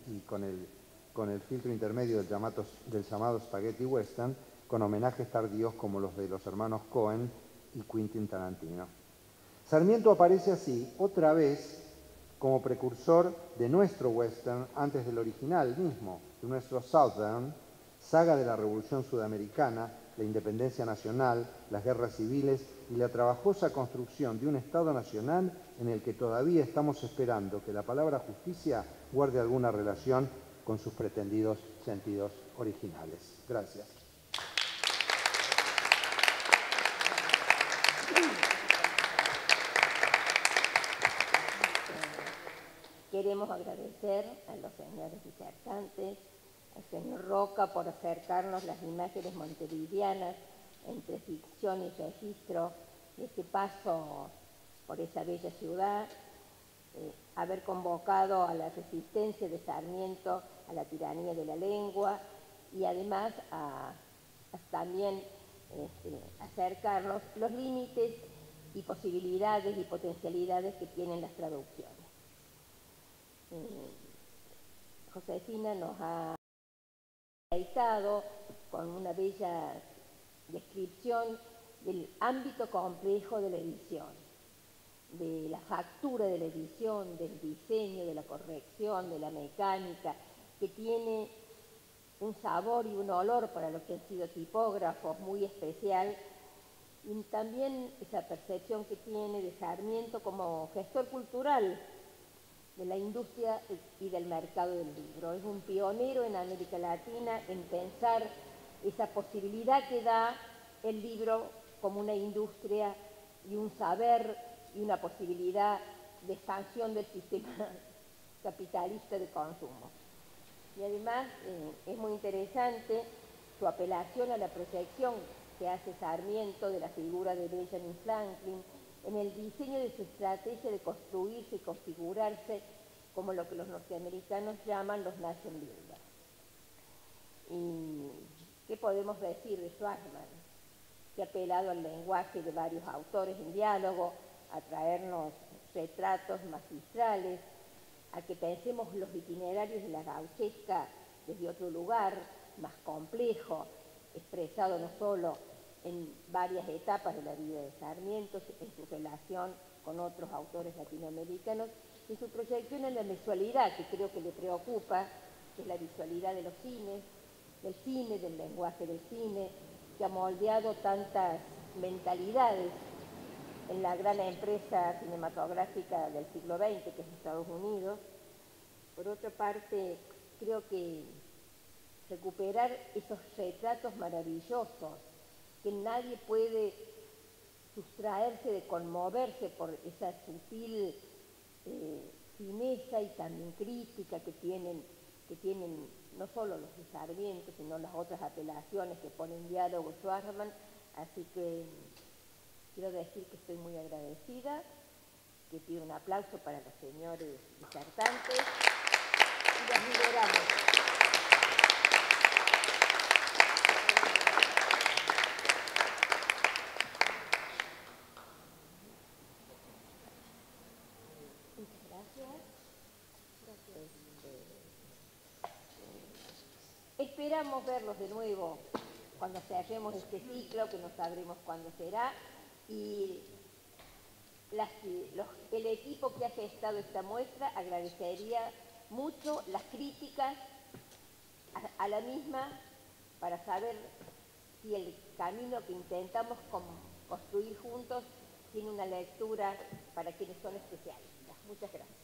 y con el filtro intermedio del llamado Spaghetti Western, con homenajes tardíos como los de los hermanos Coen y Quentin Tarantino. Sarmiento aparece así otra vez como precursor de nuestro western antes del original mismo, de nuestro Southern, saga de la Revolución Sudamericana, la independencia nacional, las guerras civiles y la trabajosa construcción de un Estado nacional en el que todavía estamos esperando que la palabra justicia guarde alguna relación con sus pretendidos sentidos originales. Gracias. Queremos agradecer a los señores disertantes, al señor Roca por acercarnos las imágenes montevideanas entre ficción y registro de este paso por esa bella ciudad, haber convocado a la resistencia de Sarmiento a la tiranía de la lengua y además a también acercarnos los límites y posibilidades y potencialidades que tienen las traducciones. Josefina nos ha deleitado con una bella descripción del ámbito complejo de la edición, de la factura de la edición, del diseño, de la corrección, de la mecánica, que tiene un sabor y un olor para los que han sido tipógrafos muy especial, y también esa percepción que tiene de Sarmiento como gestor cultural de la industria y del mercado del libro. Es un pionero en América Latina en pensar esa posibilidad que da el libro como una industria y un saber y una posibilidad de expansión del sistema capitalista de consumo. Y además es muy interesante su apelación a la proyección que hace Sarmiento de la figura de Benjamin Franklin en el diseño de su estrategia de construirse y configurarse como lo que los norteamericanos llaman los nation builders. ¿Y qué podemos decir de Schwarzman? Que ha apelado al lenguaje de varios autores en diálogo, a traernos retratos magistrales, a que pensemos los itinerarios de la gauchesca desde otro lugar, más complejo, expresado no solo en varias etapas de la vida de Sarmiento, en su relación con otros autores latinoamericanos, y su proyección en la visualidad, que creo que le preocupa, que es la visualidad de los cines, del lenguaje del cine, que ha moldeado tantas mentalidades en la gran empresa cinematográfica del siglo XX, que es Estados Unidos. Por otra parte, creo que recuperar esos retratos maravillosos que nadie puede sustraerse de conmoverse por esa sutil fineza y también crítica que tienen no solo los de Sarmiento, sino las otras apelaciones que pone en diálogo Schwarzman. Así que quiero decir que estoy muy agradecida, que pido un aplauso para los señores disertantes y los liberamos. Esperamos verlos de nuevo cuando cerremos este ciclo, que no sabremos cuándo será, y el equipo que ha gestado esta muestra agradecería mucho las críticas a la misma para saber si el camino que intentamos construir juntos tiene una lectura para quienes son especialistas. Muchas gracias.